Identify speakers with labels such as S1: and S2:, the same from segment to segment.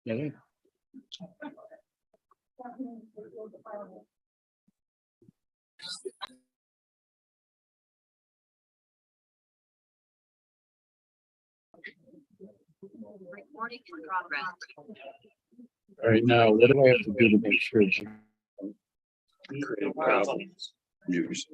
S1: Yeah.
S2: Recording in progress.
S1: All right, now what do I have to do to make sure it's create problems? Use.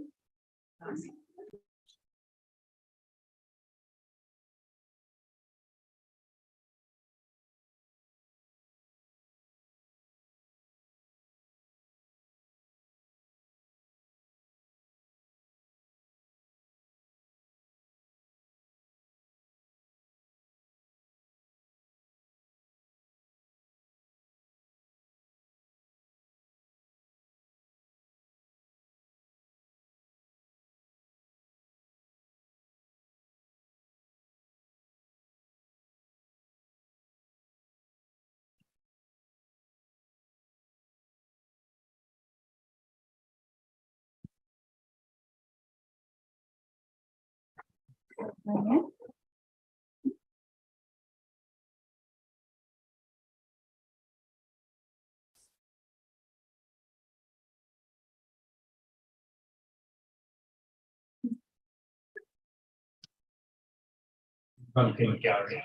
S3: From payment gallery.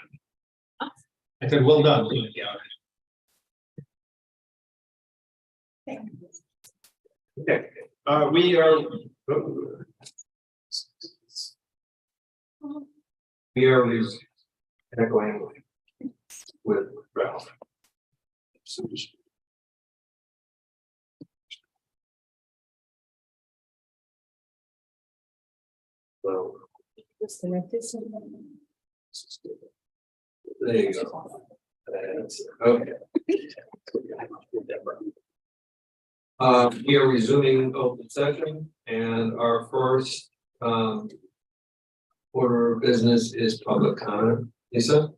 S3: I said, well done, payment gallery. Okay, we are echoing with Ralph. So, there you go. Okay. We are resuming open session, and our first order of business is public comment. Lisa?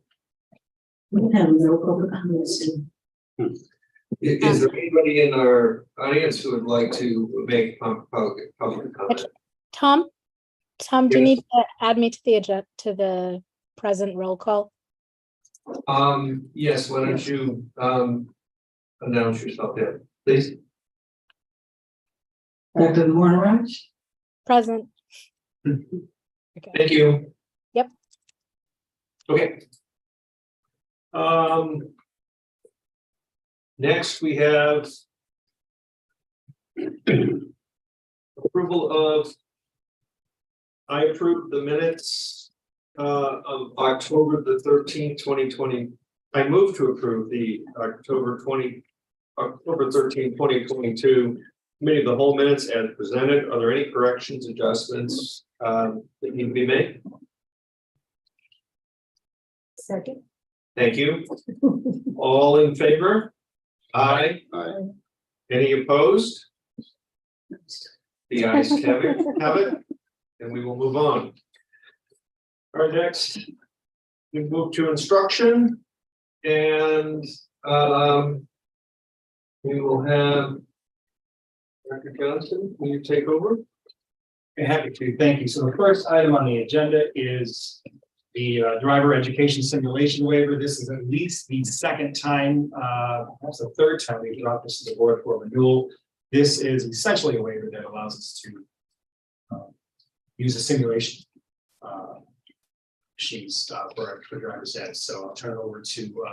S4: We have no public comments.
S3: Is there anybody in our audience who would like to make public comment?
S5: Tom, do you
S3: Yes.
S5: need to add me to the agenda, to the present roll call?
S3: Yes, why don't you announce yourself there, please?
S4: Dr. Mornarach,
S5: Present. Okay.
S3: Thank you.
S5: Yep.
S3: Okay. Next we have approval of. I approve the minutes of October the 13th, 2020. I move to approve the October 13th, 2022 committee of the whole minutes as presented. Are there any corrections, adjustments that need to be made?
S4: second.
S3: Thank you. All in favor? Aye.
S1: Aye.
S3: Any opposed? The ayes have it, and we will move on. All right, next, we move to instruction, and we will have Dr. Johnson, will you take over?
S6: Happy to, thank you. So the first item on the agenda is the driver education simulation waiver. This is at least the second time, perhaps the third time we've brought this to the board for renewal. This is essentially a waiver that allows us to use a simulation machines for driver's ed. So I'll turn it over to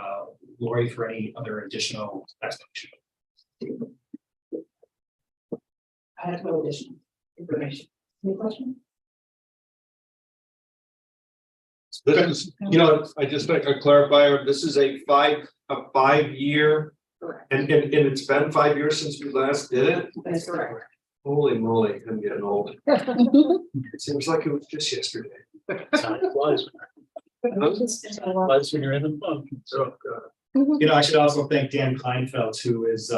S6: Lori for any other additional explanation.
S4: I have no additional information. Any question?
S3: This is, I just like a clarifier, this is a 5-year,
S4: Correct.
S3: and it's been 5 years since we last did it.
S4: That's correct.
S3: Holy moly, I'm getting old. It seems like it was just yesterday.
S1: Time flies. Flies when you're in the fun.
S3: Oh, God.
S6: I should also thank Dan Kleinfeld, who is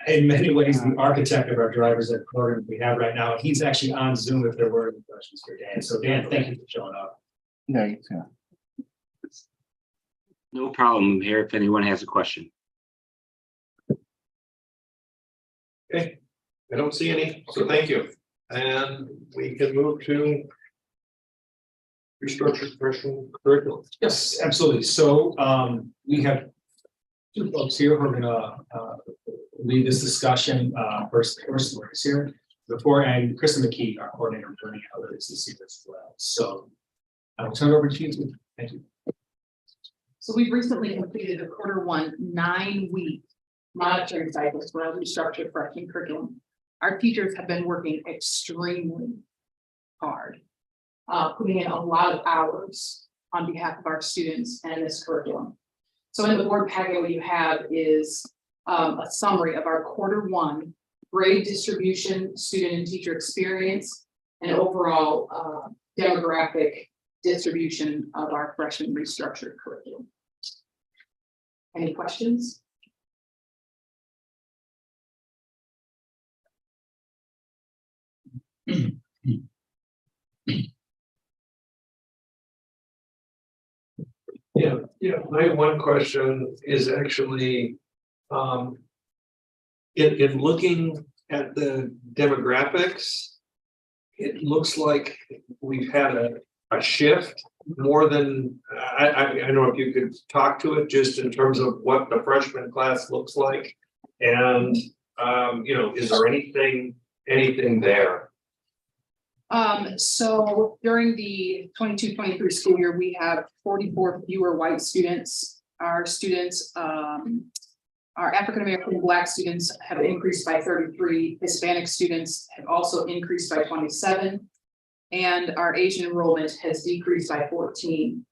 S6: in many ways the architect of our driver's ed program we have right now. He's actually on Zoom if there were any questions for Dan. So Dan, thank you for showing up.
S1: Yeah.
S7: No problem. I'm here if anyone has a question.
S3: Okay, I don't see any, so thank you. And we can move to restructured professional curriculum.
S6: Yes, absolutely. So we have two folks here who are gonna lead this discussion. First is here before, and Kristen McKee, our coordinator of learning analytics, is here as well. So I'll turn it over to you. Thank you.
S4: So we've recently completed a Q1 9-week monitoring cycle for our restructured freshman curriculum. Our teachers have been working extremely hard, putting in a lot of hours on behalf of our students and this curriculum. So in the board packet, what you have is a summary of our Q1 grade distribution, student and teacher experience, and overall demographic distribution of our freshman restructured curriculum. Any questions?
S3: Yeah, my one question is actually, in looking at the demographics, it looks like we've had a shift more than, I don't know if you could talk to it just in terms of what the freshman class looks like. And, is there anything there?
S4: So during the 22-23 school year, we have 44 fewer white students. Our students, our African-American and Black students have increased by 33. Hispanic students have also increased by 27. And our Asian enrollment has decreased by 14.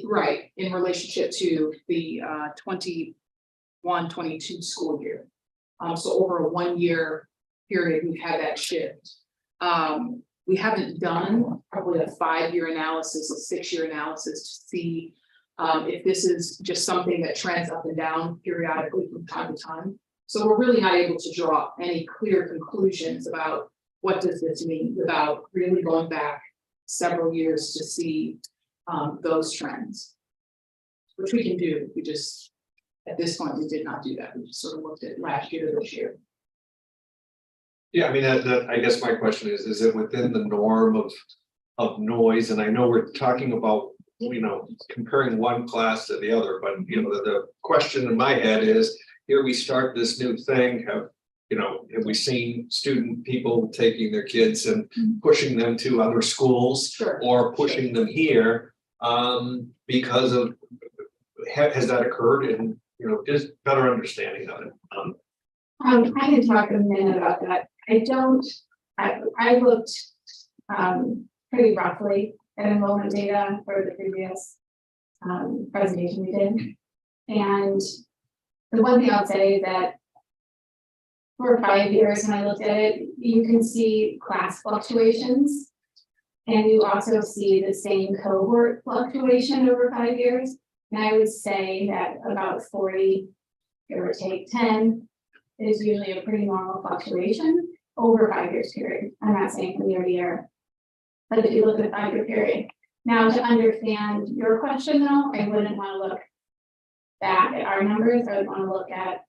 S4: Right, in relationship to the 21-22 school year. So over a 1-year period, we've had that shift. We haven't done probably a 5-year analysis, a 6-year analysis to see if this is just something that trends up and down periodically from time to time. So we're really not able to draw any clear conclusions about what does this mean without really going back several years to see those trends, which we can do. We just, at this point, we did not do that. We just sort of looked at last year to this year.
S3: Yeah, I mean, that I guess my question is it within the norm of noise? And I know we're talking about, comparing one class to the other, but the question in my head is, here we start this new thing, have we seen people taking their kids and pushing them to other schools?
S4: Sure.
S3: Or pushing them here, because of, has that occurred? And, just better understanding of it.
S8: I can talk a minute about that. I looked pretty roughly at enrollment data for the previous presentation we did. And the one thing I'll say that for 5 years, when I looked at it, you can see class fluctuations. And you also see the same cohort fluctuation over 5 years. And I would say that about 40, give or take 10, is usually a pretty normal fluctuation over 5 years period. I'm not saying from year to year, but if you look at a 5-year period. Now, to understand your question though, I wouldn't want to look back at our numbers. I would want to look at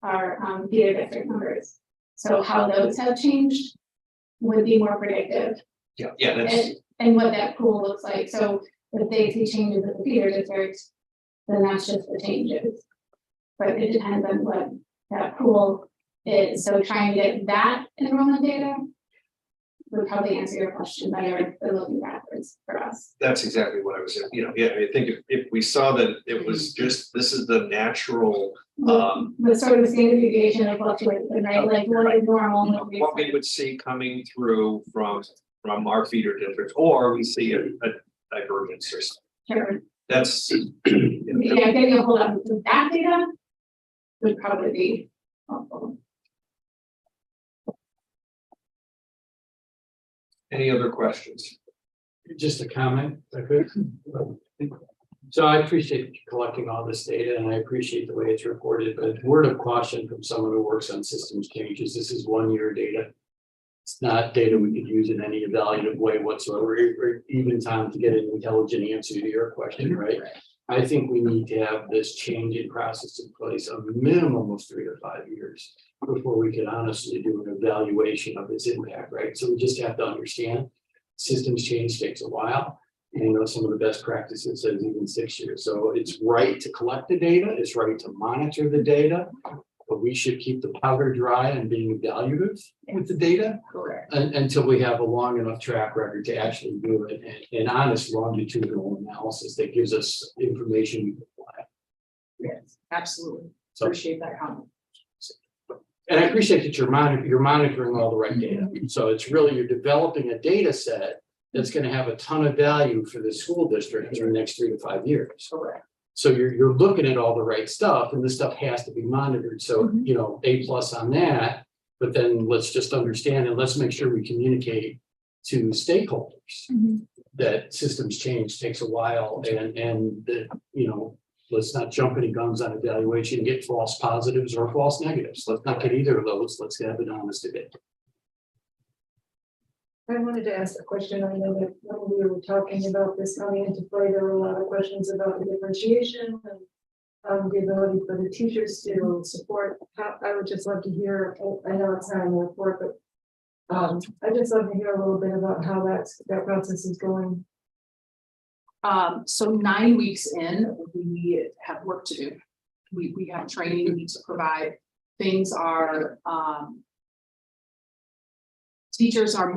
S8: our theater district numbers. So how those have changed would be more predictive.
S3: Yeah, that's.
S8: And what that pool looks like. So if they see changes in the theater district, then that's just the changes. But it depends on what that pool is. So trying to get that enrollment data would probably answer your question better than looking backwards for us.
S3: That's exactly what I was saying. I think if we saw that it was just, this is the natural,
S8: the sort of standard deviation of fluctuation, right? Like what is normal?
S3: what we would see coming through from our feeder districts, or we see a divergence or something.
S8: Sure.
S3: That's.
S8: Yeah, getting a hold of that data would probably be helpful.
S3: Any other questions?
S1: Just a comment, if I could. So I appreciate collecting all this data and I appreciate the way it's reported, but word of caution from someone who works on systems changes, this is 1-year data. It's not data we could use in any evaluative way whatsoever, or even time to get an intelligent answer to your question, right? I think we need to have this change in process in place a minimum of 3 to 5 years before we can honestly do an evaluation of its impact, right? So we just have to understand systems change takes a while. some of the best practices says even 6 years. So it's right to collect the data, it's right to monitor the data, but we should keep the powder dry and being evaluative with the data
S4: Correct.
S1: until we have a long enough track record to actually do it, and honest longitudinal analysis that gives us information we can apply.
S4: Yes, absolutely.
S1: So,
S4: Appreciate that comment.
S1: and I appreciate that you're monitoring all the right data. So it's really, you're developing a data set that's going to have a ton of value for the school district in the next 3 to 5 years.
S4: Correct.
S1: So you're looking at all the right stuff, and this stuff has to be monitored. So, A+ on that, but then let's just understand and let's make sure we communicate to stakeholders that systems change takes a while, and that, let's not jump any guns on evaluation and get false positives or false negatives. Let's not get either of those. Let's have an honest debate.
S9: I wanted to ask a question. I know that when we were talking about this coming into play, there were a lot of questions about the differentiation and the ability for the teachers to support. I would just love to hear, I know it's not in the report, but I'd just love to hear a little bit about how that process is going.
S4: So 9 weeks in, we have work to do. We have training we need to provide. Things are, teachers are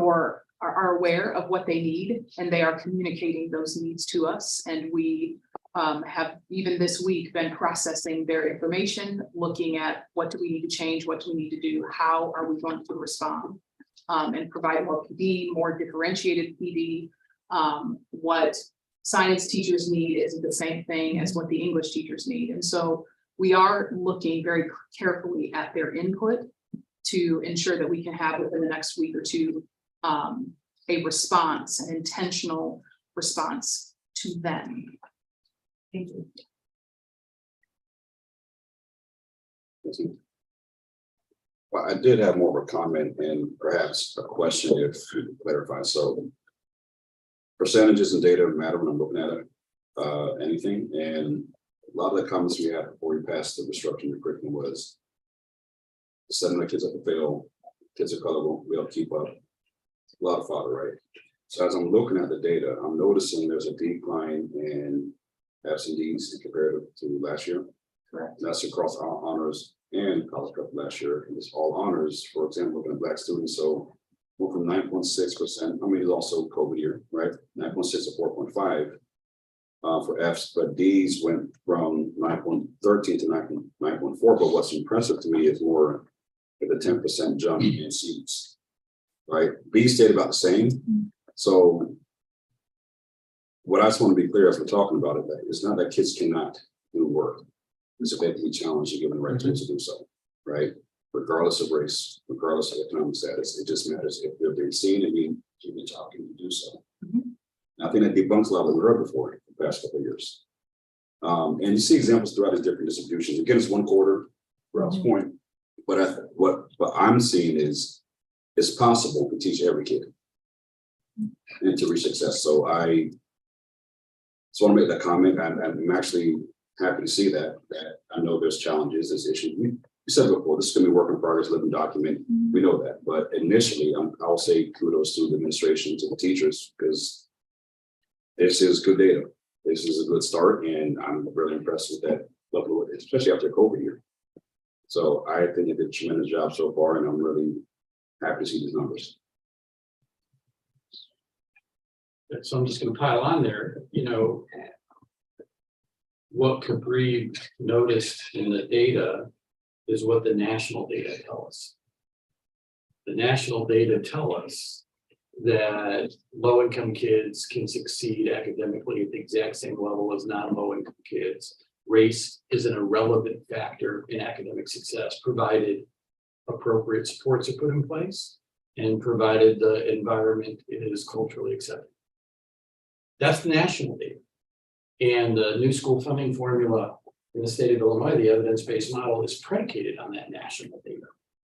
S4: aware of what they need, and they are communicating those needs to us. And we have, even this week, been processing their information, looking at what do we need to change, what do we need to do, how are we going to respond, and provide more PD, more differentiated PD. What science teachers need isn't the same thing as what the English teachers need. And so we are looking very carefully at their input to ensure that we can have within the next week or two a response, an intentional response to them. Thank you.
S10: Well, I did have more of a comment and perhaps a question if you could clarify. So percentages and data matter when I'm looking at anything. And a lot of the comments we had before we passed the restructuring of curriculum was 7 of the kids have to fail, kids are colorful, we don't keep up. A lot of fodder, right? So as I'm looking at the data, I'm noticing there's a decline in absentees compared to last year.
S4: Correct.
S10: That's across all honors and college prep last year. And it's all honors, for example, looking at Black students. So went from 9.6%. I mean, it's also COVID year, right? 9.6 to 4.5 for Fs, but Ds went from 9.13 to 9.4. But what's impressive to me is more the 10% jump in Cs, right? B stayed about the same. So what I just want to be clear as we're talking about it, that it's not that kids cannot do work. It's that they have to be challenged and given the right tools to do so, right? Regardless of race, regardless of economic status, it just matters if they're being seen and being given the opportunity to do so. And I think that debunks a lot of what we heard before the past couple of years. And you see examples throughout the different distributions. Again, it's one quarter, Ralph's point. But what I'm seeing is it's possible to teach every kid and to reach success. So I just want to make that comment. I'm actually happy to see that I know there's challenges, there's issues. We said before, this is going to be work in progress, living document. We know that. But initially, I'll say kudos to the administration, to the teachers, because this is good data. This is a good start. And I'm really impressed with that level, especially after COVID year. So I think they did a tremendous job so far, and I'm really happy to see these numbers.
S1: So I'm just going to pile on there, what Cabri noticed in the data is what the national data tell us. The national data tell us that low-income kids can succeed academically at the exact same level as non-low-income kids. Race is an irrelevant factor in academic success, provided appropriate supports are put in place and provided the environment is culturally accepted. That's the national data. And the new school funding formula in the state of Illinois, the evidence-based model, is predicated on that national data.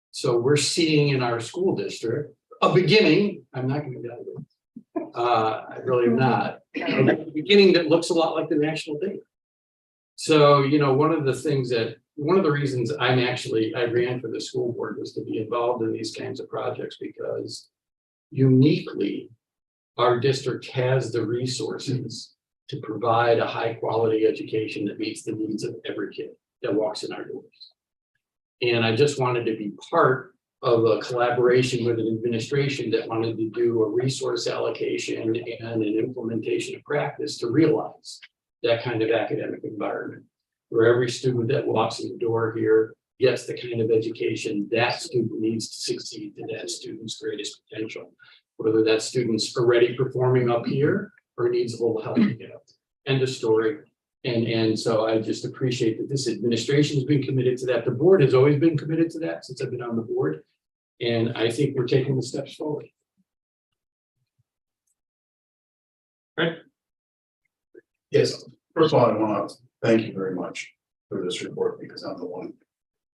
S1: So we're seeing in our school district a beginning, I'm not going to evaluate, I really am not, a beginning that looks a lot like the national data. So, one of the reasons I ran for the school board was to be involved in these kinds of projects, because uniquely, our district has the resources to provide a high quality education that meets the needs of every kid that walks in our doors. And I just wanted to be part of a collaboration with an administration that wanted to do a resource allocation and an implementation of practice to realize that kind of academic environment, where every student that walks in the door here gets the kind of education that student needs to succeed to that student's greatest potential. Whether that student's already performing up here or needs a little help to get up. End of story. And so I just appreciate that this administration has been committed to that. The board has always been committed to that since I've been on the board. And I think we're taking the steps forward.
S11: Yes, first of all, I want to thank you very much for this report because I'm the one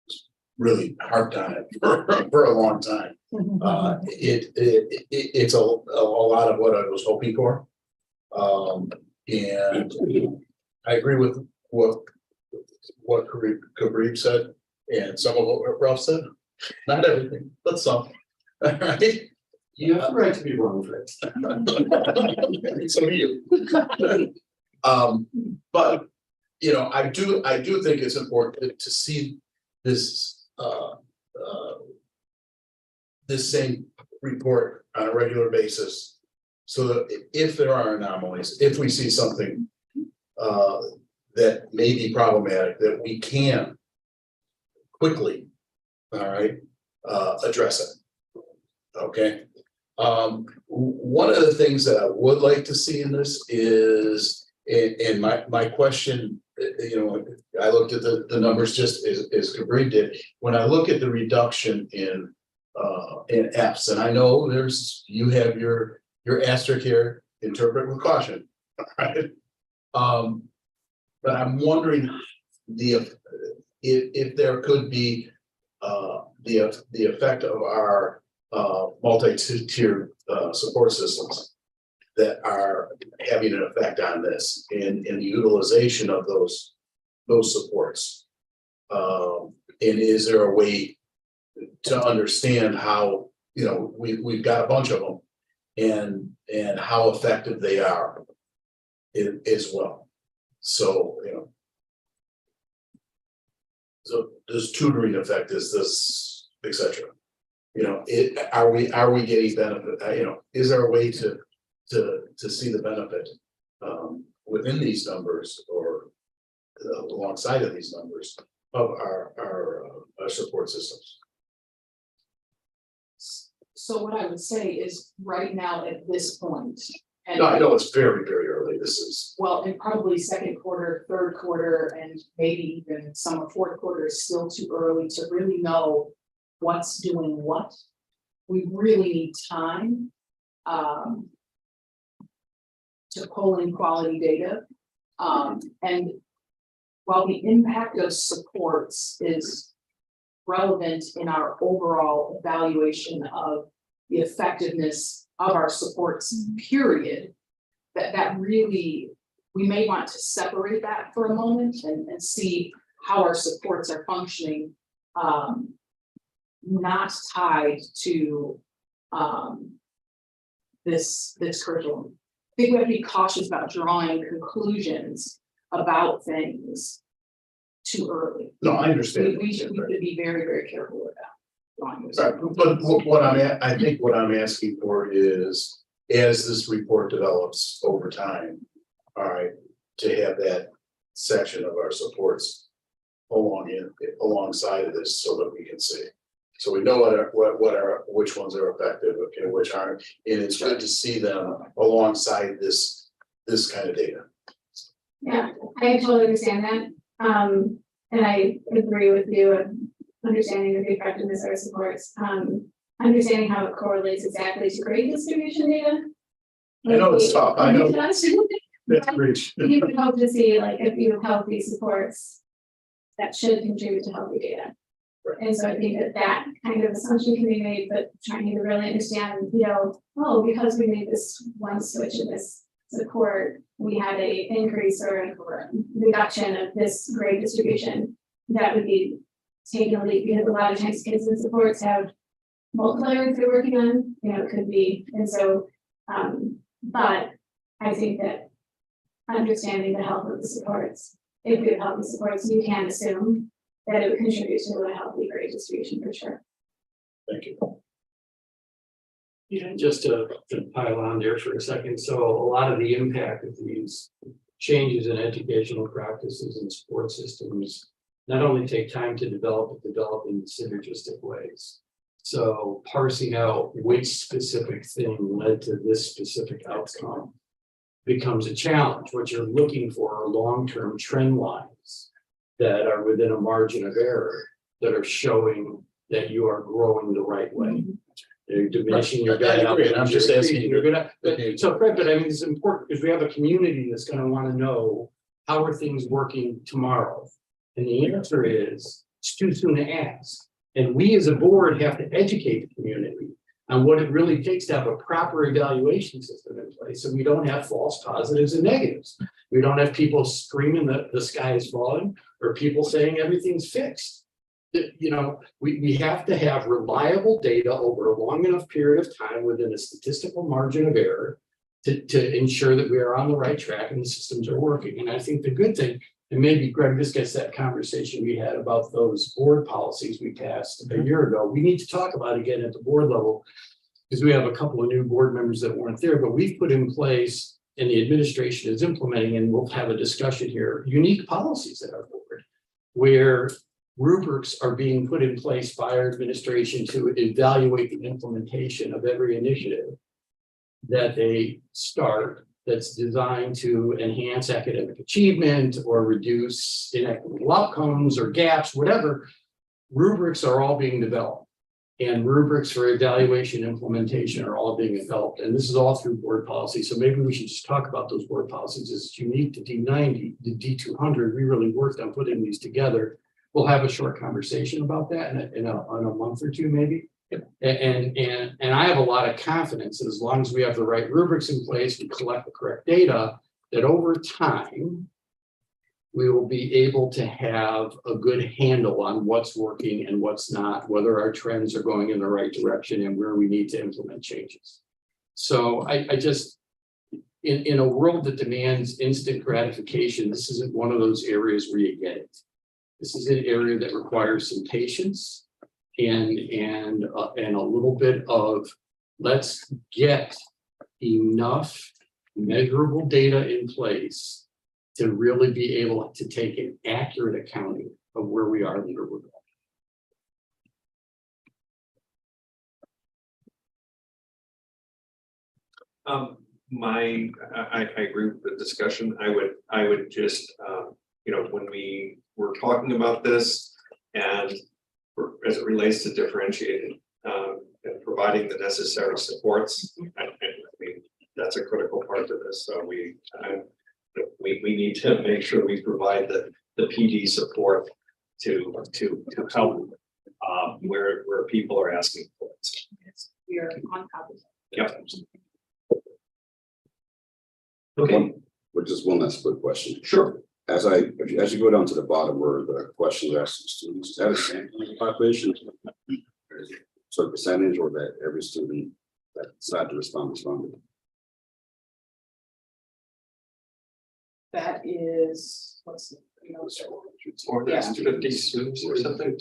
S11: who's really harped on it for a long time. It's a lot of what I was hoping for. And I agree with what Kareem said and some of what Ralph said. Not everything, but some. All right.
S1: You have the right to be wrong, Fred.
S11: So do you. But you know, I do think it's important to see this this same report on a regular basis. So that if there are anomalies, if we see something that may be problematic, that we can quickly, all right, address it. Okay. One of the things that I would like to see in this is, and my question, you know, I looked at the numbers just as Cabri did. When I look at the reduction in Fs, and I know you have your asterisk here, interpret with caution, right? But I'm wondering if there could be the effect of our multi-tiered support systems that are having an effect on this and the utilization of those supports. And is there a way to understand how, you know, we've got a bunch of them and how effective they are as well. So, you know, so does tutoring affect this, etc. You know, are we getting benefit? You know, is there a way to see the benefit within these numbers or alongside of these numbers of our support systems?
S4: So what I would say is right now at this point. And
S11: No, I know it's very, very early. This is.
S4: well, and probably second quarter, third quarter, and maybe even some of fourth quarter is still too early to really know what's doing what. We really need time to pull in quality data. And while the impact of supports is relevant in our overall evaluation of the effectiveness of our supports, period, that really, we may want to separate that for a moment and see how our supports are functioning, not tied to this curriculum. I think we have to be cautious about drawing conclusions about things too early.
S11: No, I understand.
S4: We should be very, very careful with that.
S11: Right, but I think what I'm asking for is, as this report develops over time, all right, to have that section of our supports alongside of this so that we can see. So we know which ones are effective and which aren't, and it's good to see them alongside this kind of data.
S8: Yeah, I totally understand that. And I agree with you of understanding the effectiveness of our supports, understanding how it correlates exactly to grade distribution data.
S11: I know it's tough. I know. That's great.
S8: You would hope to see, like, if you have healthy supports, that should contribute to healthy data.
S11: Right.
S8: And so I think that kind of assumption can be made, but trying to really understand, you know, oh, because we made this one switch in this support, we had a increase or a reduction of this grade distribution. That would be taken a leap, because a lot of times kids in supports have multiple areas they're working on, you know, it could be, and so But I think that understanding the health of the supports, if we have healthy supports, you can assume that it would contribute to a healthy grade distribution for sure.
S11: Thank you.
S1: Yeah, just to pile on there for a second, so a lot of the impact of these changes in educational practices and support systems not only take time to develop, but develop in synergistic ways. So parsing out which specific thing led to this specific outcome becomes a challenge. What you're looking for are long-term trend lines that are within a margin of error that are showing that you are growing the right way. They're diminishing your.
S11: I agree, and I'm just asking.
S1: You're gonna, so Fred, but I mean, it's important because we have a community that's gonna wanna know, how are things working tomorrow? And the answer is, it's too soon to ask. And we as a board have to educate the community on what it really takes to have a proper evaluation system in place. So we don't have false positives and negatives. We don't have people screaming that the sky is falling or people saying everything's fixed. You know, we have to have reliable data over a long enough period of time within a statistical margin of error to ensure that we are on the right track and the systems are working. And I think the good thing, and maybe Greg, this gets that conversation we had about those board policies we passed a year ago. We need to talk about again at the board level, because we have a couple of new board members that weren't there, but we've put in place and the administration is implementing, and we'll have a discussion here, unique policies at our board where rubrics are being put in place by our administration to evaluate the implementation of every initiative that they start that's designed to enhance academic achievement or reduce inequitable outcomes or gaps, whatever. Rubrics are all being developed, and rubrics for evaluation implementation are all being developed. And this is all through board policy. So maybe we should just talk about those board policies. It's unique to D90, the D200. We really worked on putting these together. We'll have a short conversation about that in a month or two, maybe. And I have a lot of confidence that as long as we have the right rubrics in place, we collect the correct data, that over time, we will be able to have a good handle on what's working and what's not, whether our trends are going in the right direction and where we need to implement changes. So I just, in a world that demands instant gratification, this isn't one of those areas where you get it. This is an area that requires some patience and a little bit of, let's get enough measurable data in place to really be able to take an accurate accounting of where we are and where we're going.
S3: I agree with the discussion. I would just, when we were talking about this and as it relates to differentiating and providing the necessary supports, I mean, that's a critical part of this. So we need to make sure we provide the PD support to help where people are asking for it.
S4: We are on top of it.
S3: Yep.
S10: Okay. Which is one last quick question.
S3: Sure.
S10: As you go down to the bottom where the questions asked to students, is that a sampling population? So percentage, or that every student that decided to responded?
S4: That is, what's the,
S3: Or
S4: Yeah.
S3: 50 students or something.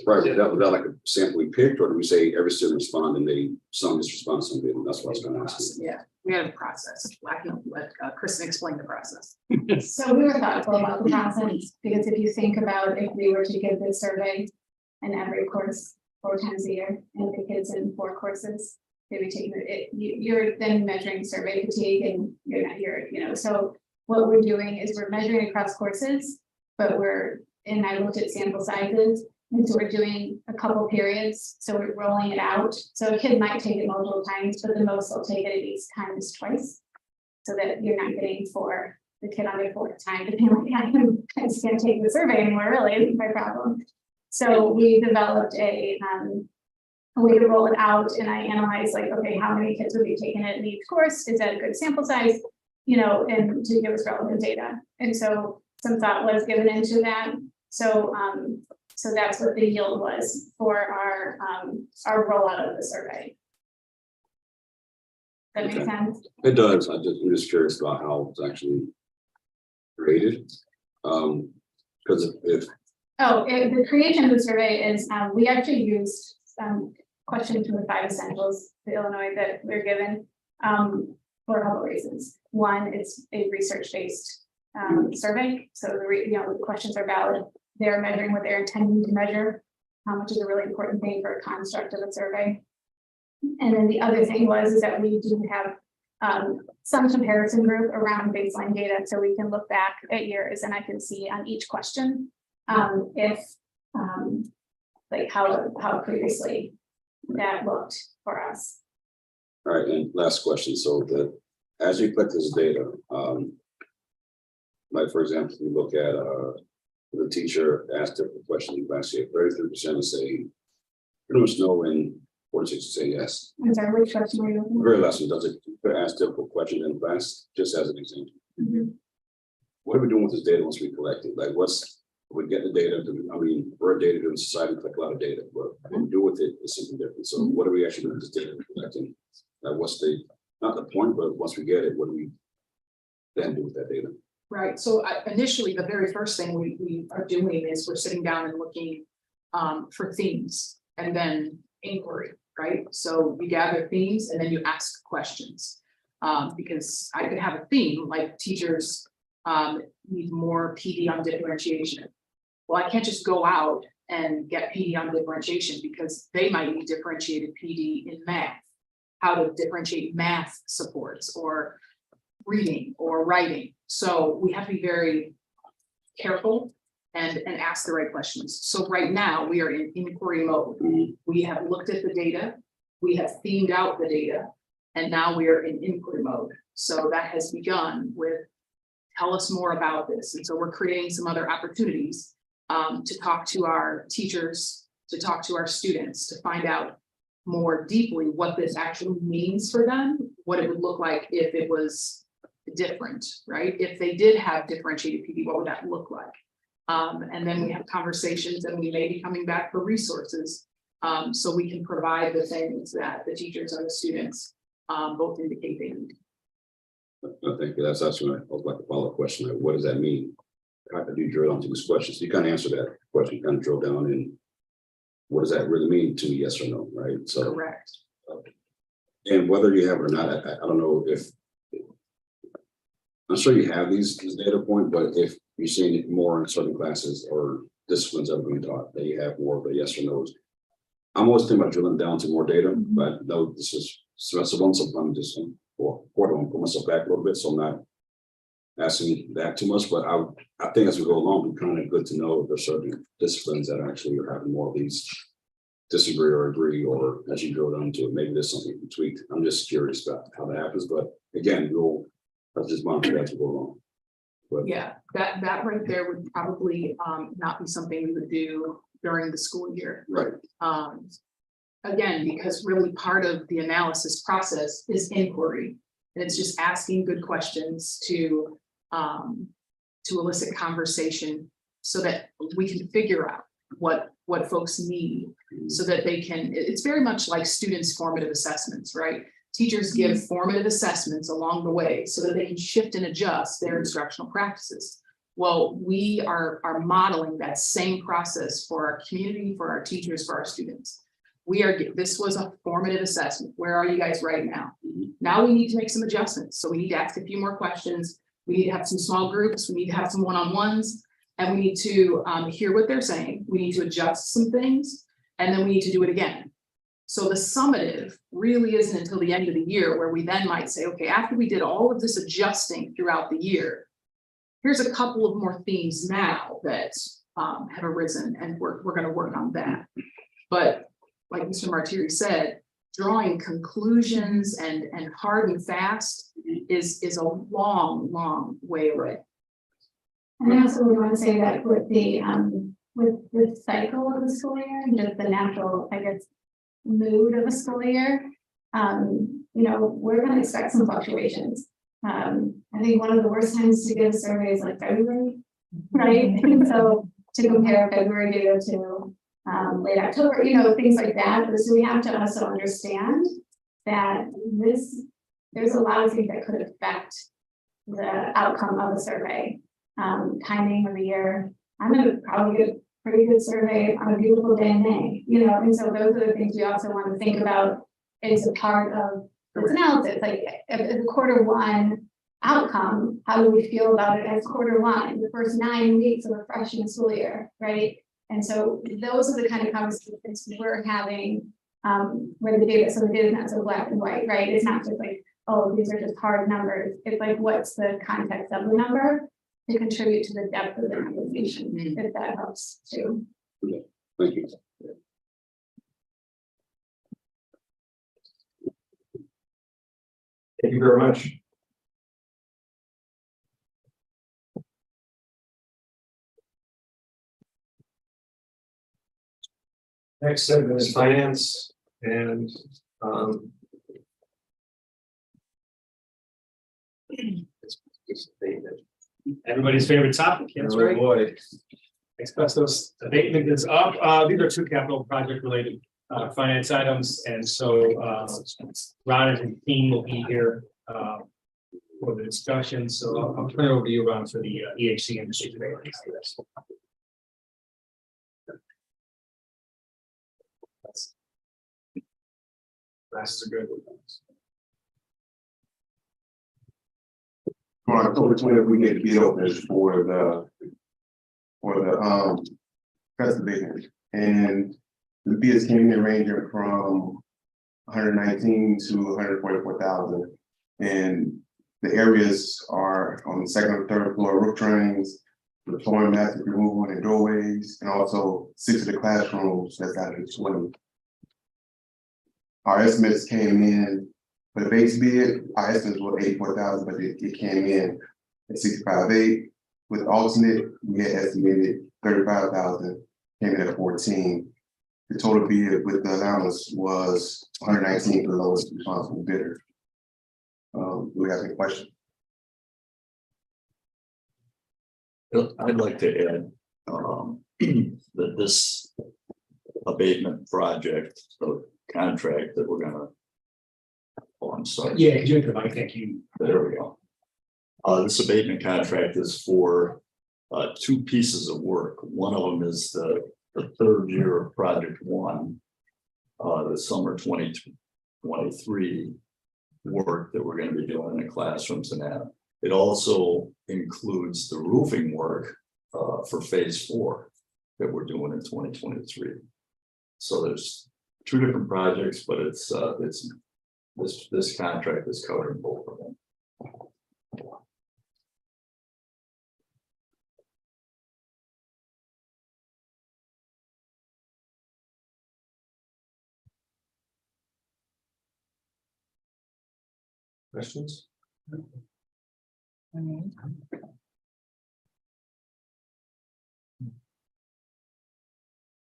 S10: Right, without like a sample we picked, or do we say every student responded and some just respond, some didn't? That's what I was going to ask.
S4: Yeah, we had a process. I can let Kristen explain the process.
S8: So we were thoughtful about the process, because if you think about if we were to give this survey in every course 4 times a year, and the kids in 4 courses, they'd be taking it, you're then measuring survey fatigue, and you're not here, so what we're doing is we're measuring across courses, but and I looked at sample sizes, and so we're doing a couple periods, so we're rolling it out. So a kid might take it multiple times, but the most they'll take it at least times twice, so that you're not getting for the kid on their 4th time to be like, I just can't take the survey anymore, really, isn't my problem. So we developed a way to roll it out, and I analyzed like, okay, how many kids would be taking it in each course? Is that a good sample size? And to give us relevant data. And so some thought was given into that. So so that's what the yield was for our rollout of the survey. That makes
S10: Okay.
S8: sense.
S10: It does. I'm just curious about how it's actually created. Because if,
S8: The creation of the survey is, we actually used questions from the 5 essentials to Illinois that we're given for a couple of reasons. One, it's a research-based survey, so the questions are valid. They're measuring what they're intending to measure, which is a really important thing for a construct of a survey. And then the other thing is that we do have some comparison group around baseline data, so we can look back at years and I can see on each question if like how previously that looked for us.
S10: all right, and last question. So as you collect this data, like for example, you look at the teacher asked a question in class, 33% say pretty much no, and 46 say yes.
S8: I'm sorry, which question were you looking
S10: Very last one, does it ask difficult questions in class, just as an example?
S8: at?
S10: What are we doing with this data once we collect it? Like we get the data, we're a data-driven society, we collect a lot of data, but what we do with it is something different. So what are we actually doing with this data we're collecting? What's not the point, but once we get it, what do we then do with that data?
S4: Right, so initially, the very first thing we are doing is we're sitting down and looking for themes and then inquiry, right? So you gather themes and then you ask questions. Because I could have a theme like teachers need more PD on differentiation. Well, I can't just go out and get PD on differentiation because they might need differentiated PD in math, how to differentiate math supports or reading or writing. So we have to be very careful and ask the right questions. So right now we are in inquiry mode. We have looked at the data, we have themed out the data, and now we are in inquiry mode. So that has begun with tell us more about this. And so we're creating some other opportunities to talk to our teachers, to talk to our students, to find out more deeply what this actually means for them, what it would look like if it was different, right? If they did have differentiated PD, what would that look like? And then we have conversations and we may be coming back for resources so we can provide the things that the teachers and the students both indicate they need.
S10: Thank you. That's actually I was like a follow-up question. Like, what does that mean? How do you drill into this question? So you kind of answer that question, kind of drill down in what does that really mean to me, yes or no, right? So
S4: Correct.
S10: And whether you have it or not, I don't know if I'm sure you have these data point, but if you're seeing it more in certain classes or disciplines that are being taught, that you have more of a yes or no's. I'm always thinking about drilling down to more data, but no, this is so once I'm just put myself back a little bit, so I'm not asking that too much. But I think as we go along, we're kind of good to know if there's certain disciplines that actually are having more of these disagree or agree, or as you drill down to it, maybe there's something tweaked. I'm just curious about how that happens, but again, I'll just monitor that to go along. But
S4: Yeah, that right there would probably not be something we would do during the school year.
S10: right,
S4: Again, because really part of the analysis process is inquiry. And it's just asking good questions to elicit conversation so that we can figure out what folks need so that they can, it's very much like students' formative assessments, right? Teachers give formative assessments along the way so that they can shift and adjust their instructional practices. Well, we are modeling that same process for our community, for our teachers, for our students. This was a formative assessment. Where are you guys right now? Now we need to make some adjustments. So we need to ask a few more questions. We need to have some small groups. We need to have some one-on-ones, and we need to hear what they're saying. We need to adjust some things, and then we need to do it again. So the summative really isn't until the end of the year where we then might say, okay, after we did all of this adjusting throughout the year, here's a couple of more themes now that have arisen, and we're going to work on that. But like Mr. Martiri said, drawing conclusions and hard and fast is a long way away.
S8: And I also would want to say that with the cycle of the school year, just the natural, I guess, mood of a school year, we're going to expect some fluctuations. I think one of the worst times to give a survey is like February, right? And so to compare February data to late October, things like that. So we have to also understand that there's a lot of things that could affect the outcome of the survey. Timing of the year, I'm gonna probably get a pretty good survey on a beautiful day in May, and so those are the things we also want to think about as a part of this analysis, like if the Q1 outcome, how do we feel about it as Q1, the first 9 weeks of a freshman school year, right? And so those are the kind of conversations we're having, where the data is not so black and white, right? It's not just like, oh, these are just hard numbers. It's like, what's the context of the number to contribute to the depth of the conversation, if that helps too.
S10: Thank you.
S3: Thank you very much. Next segment is finance and
S6: Everybody's favorite topic, that's
S3: oh
S6: right.
S3: boy.
S6: Asbestos abatement is up. These are two capital project related finance items, and so Ron and his team will be here for the discussion. So I'll turn it over to you, Ron, for the EHC industry today. Glasses are good.
S12: On October 20th, we get bid openers for the festival, and the bids came in ranging from 119 to 144,000, and the areas are on the second and third floor roof drains, the flooring massive removal and doorways, and also 6 of the classrooms that's out of the 20. Our estimates came in for the base bid. Our estimates were 84,000, but it came in at 65.8. With alternate, we had estimated 35,000, came in at 14. The total bid with the allowance was 119 for the lowest responsible bidder. Do we have any questions?
S13: I'd like to add that this abatement project, the contract that we're gonna. Oh, I'm sorry.
S6: Yeah, could you enter the mic? Thank you.
S13: There we go. This abatement contract is for 2 pieces of work. One of them is the third year of project 1, the summer 2023 work that we're going to be doing in the classrooms and that. It also includes the roofing work for phase 4 that we're doing in 2023. So there's 2 different projects, but it's this contract is covering both of them.
S3: Questions?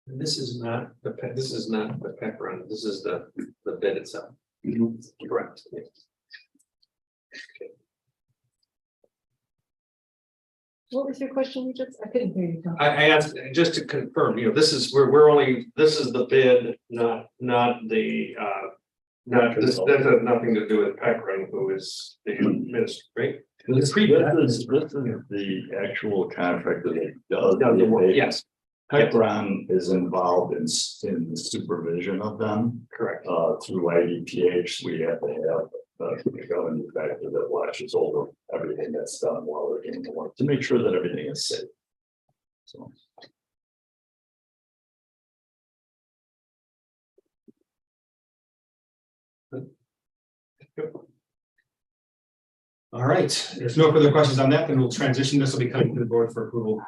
S3: This is not the pep run. This is the bid itself. Correct. Yes.
S9: What was your question? I couldn't hear you.
S3: I asked just to confirm, this is this is the bid, not the this has nothing to do with Peckering, who is the minister, right?
S13: This is the actual contract that it does.
S3: The work, yes,
S13: Peckron is involved in the supervision of them.
S3: correct.
S13: Through IDPH, we have to have the governing factor that watches over everything that's done while they're doing the work to make sure that everything is safe. So.
S6: All right, if no further questions on that, then we'll transition. This will be coming to the board for approval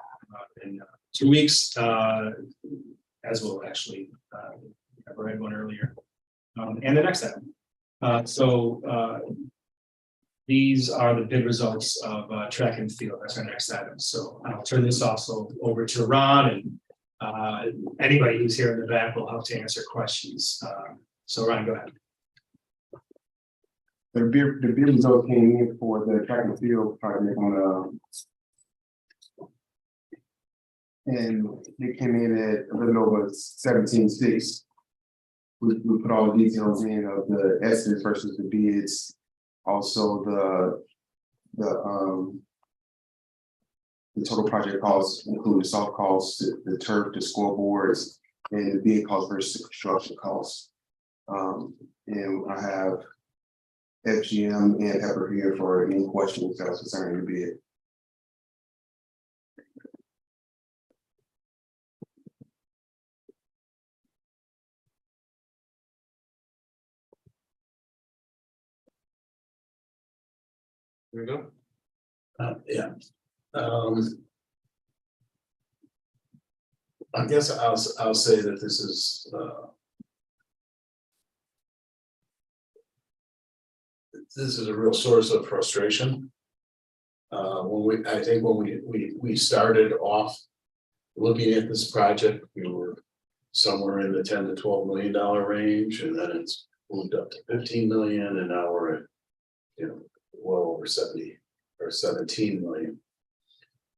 S6: in 2 weeks, as we'll actually have read one earlier. And the next item. These are the bid results of track and field. That's our next item. So I'll turn this also over to Ron, and anybody who's here in the back will help to answer questions. So Ron, go ahead.
S12: The bid result came in for the track and field project and it came in at a little over 17.6. We put all the details in of the estimates versus the bids. Also, the total project costs include soft costs, the turf, the scoreboards, and the bid costs versus the construction costs. And I have FGM and Pepper here for any questions that was concerning the bid.
S3: There we go.
S11: Yeah. I guess I'll say that this is, a real source of frustration. I think when we started off looking at this project, we were somewhere in the 10 to $12 million range, and then it's moved up to 15 million, and now we're at, well over 70 or 17 million.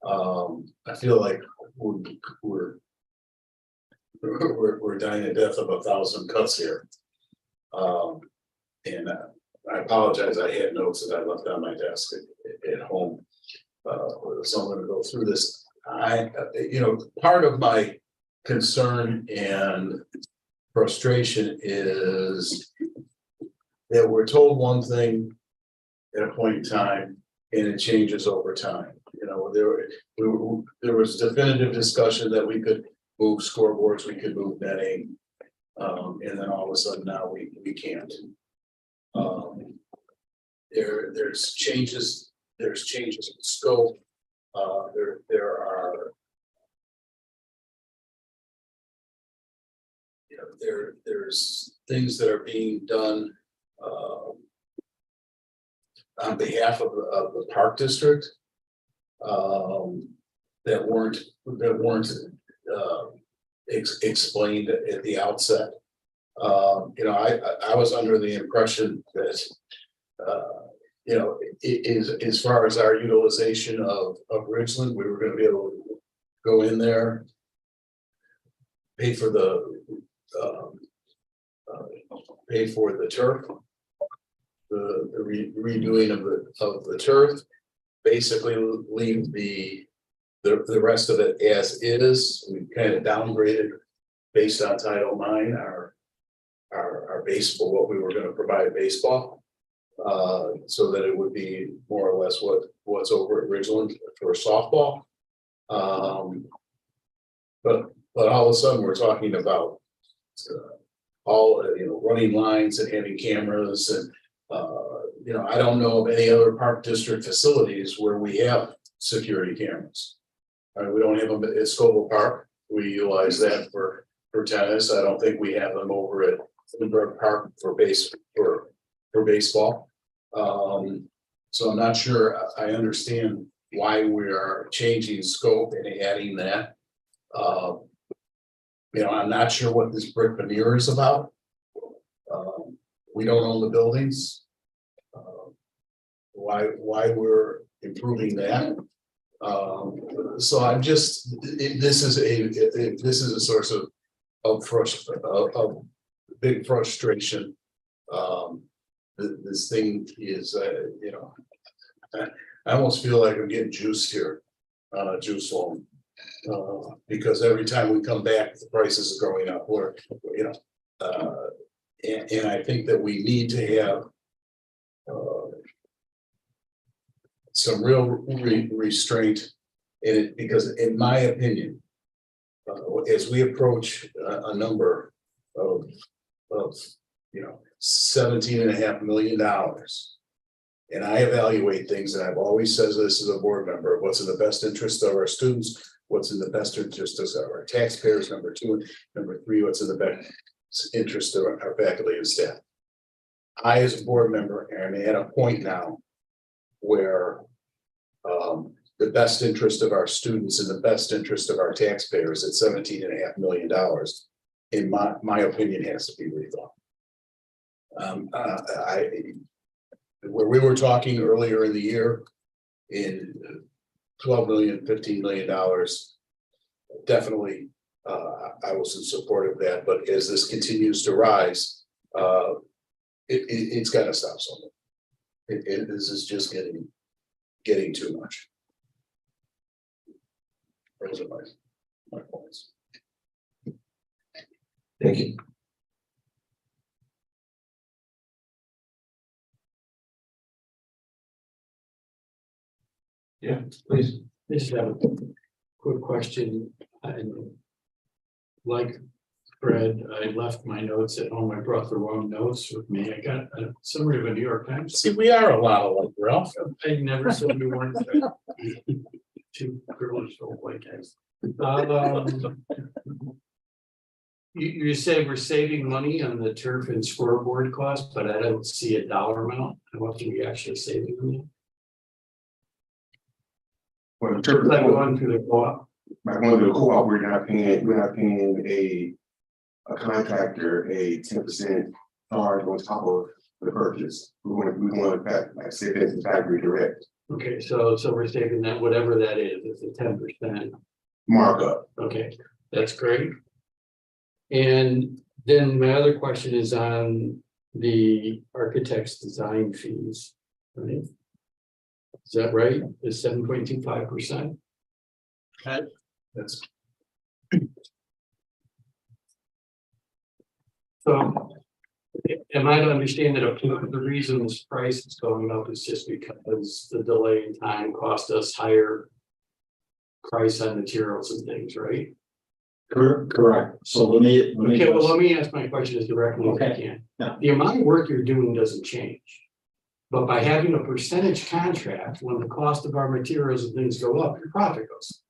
S11: I feel like we're dying a death of 1,000 cuts here. And I apologize, I had notes that I left on my desk at home. So I'm gonna go through this. Part of my concern and frustration is that we're told one thing at a point in time and it changes over time. There was definitive discussion that we could move scoreboards, we could move netting. And then all of a sudden now we can't. There's changes in scope. There's things that are being done on behalf of the park district that weren't explained at the outset. I was under the impression that as far as our utilization of Ridgeland, we were going to be able to go in there, pay for the turf, the redoing of the turf, basically leave the rest of it as is. We kind of downgraded based on Title IX our baseball, what we were going to provide baseball, so that it would be more or less what's over at Ridgeland for softball. But all of a sudden we're talking about running lines and having cameras and I don't know of any other park district facilities where we have security cameras. We don't have them at Scoville Park. We utilize that for tennis. I don't think we have them over at Lindbergh Park for baseball. So I'm not sure I understand why we are changing scope and adding that. I'm not sure what this brick veneer is about. We don't own the buildings. Why we're improving that? So I'm just, this is a source of big frustration. This thing is, I almost feel like I'm getting juiced here on a juice loan. Because every time we come back, the prices are going up, and I think that we need to have some real restraint in it, because in my opinion, as we approach a number of $17.5 million, and I evaluate things, and I've always said this as a board member, what's in the best interest of our students, what's in the best interest of our taxpayers, number two, and number three, what's in the best interest of our faculty and staff. I, as a board member, am at a point now where the best interest of our students and the best interest of our taxpayers at $17.5 million, in my opinion, has to be rethought. Where we were talking earlier in the year in $12 million, $15 million, definitely I was in support of that. But as this continues to rise, it's got to stop something. This is just getting too much. Those are my points.
S3: Thank you. Yeah, please.
S1: Just have a quick question. Like Fred, I left my notes at home. I brought the wrong notes with me. I got a summary of a New York Times.
S11: See, we are a lot alike, Ralph.
S1: I never said we weren't too privileged old white guys. You say we're saving money on the turf and scoreboard cost, but I don't see a dollar amount. What are we actually saving on that?
S12: Well, in terms
S1: Like
S12: of
S1: going through the co-op.
S12: like one of the co-op, we're not paying a contractor a 10% charge on top of the purchase. We want to like say this is factory direct
S1: Okay, so we're saving that, whatever that is, it's a 10%
S12: markup.
S1: Okay, that's great. And then my other question is on the architect's design fees, right? Is that right? Is 7.25%?
S11: That's
S1: So am I to understand that the reason this price is going up is just because the delay in time cost us higher price on materials and things, right?
S13: Correct. So let me.
S1: Okay, well, let me ask my question as directly as I can.
S13: Yeah.
S1: The amount of work you're doing doesn't change. But by having a percentage contract, when the cost of our materials and things go up, your profit goes up.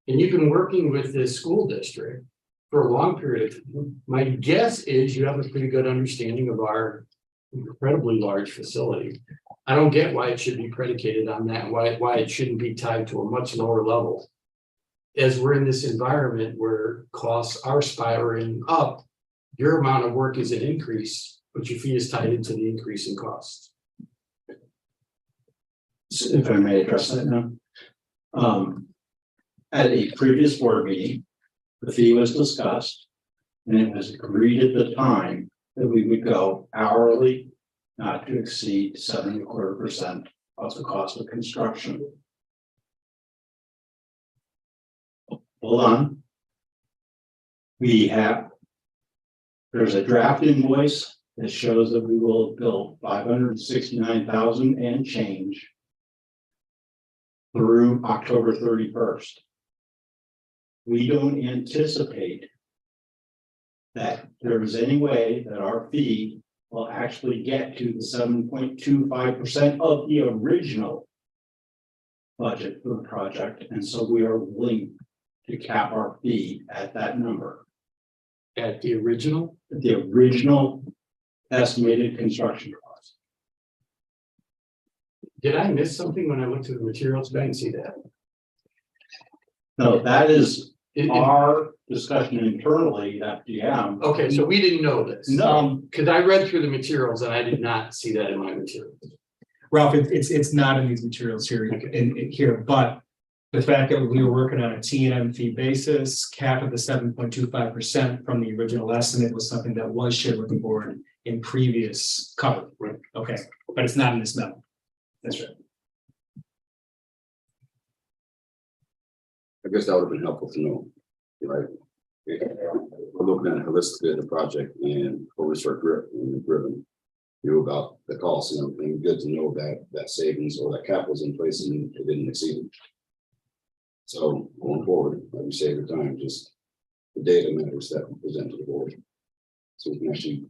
S1: And you've been working with this school district for a long period of time. My guess is you have a pretty good understanding of our incredibly large facility. I don't get why it should be predicated on that, why it shouldn't be tied to a much lower level. As we're in this environment where costs are spiraling up, your amount of work is an increase, but your fee is tied into the increase in costs.
S13: If I may address that now. At a previous board meeting, the fee was discussed. And it was agreed at the time that we would go hourly, not to exceed 7.25% of the cost of construction. Hold on. There's a draft invoice that shows that we will bill 569,000 and change through October 31st. We don't anticipate that there is any way that our fee will actually get to the 7.25% of the original budget for the project. And so we are willing to cap our fee at that number.
S1: At the original?
S13: The original estimated construction cost.
S1: Did I miss something when I went to the materials bank? See that?
S13: No, that is
S1: It-
S13: our discussion internally at GM.
S1: Okay, so we didn't know this.
S13: No.
S1: Because I read through the materials and I did not see that in my materials.
S6: Ralph, it's not in these materials here, here, but the fact that we were working on a T&M fee basis, cap of the 7.25% from the original estimate was something that was shared with the board in previous cover.
S1: Right.
S6: Okay, but it's not in this memo. That's right.
S10: I guess that would have been helpful to know, right? We're looking at holistically at the project and over start driven. Knew about the costs and everything. Good to know that savings or that cap was in place and it didn't exceed it. So going forward, like we say every time, just the data matters that we present to the board. So we can actually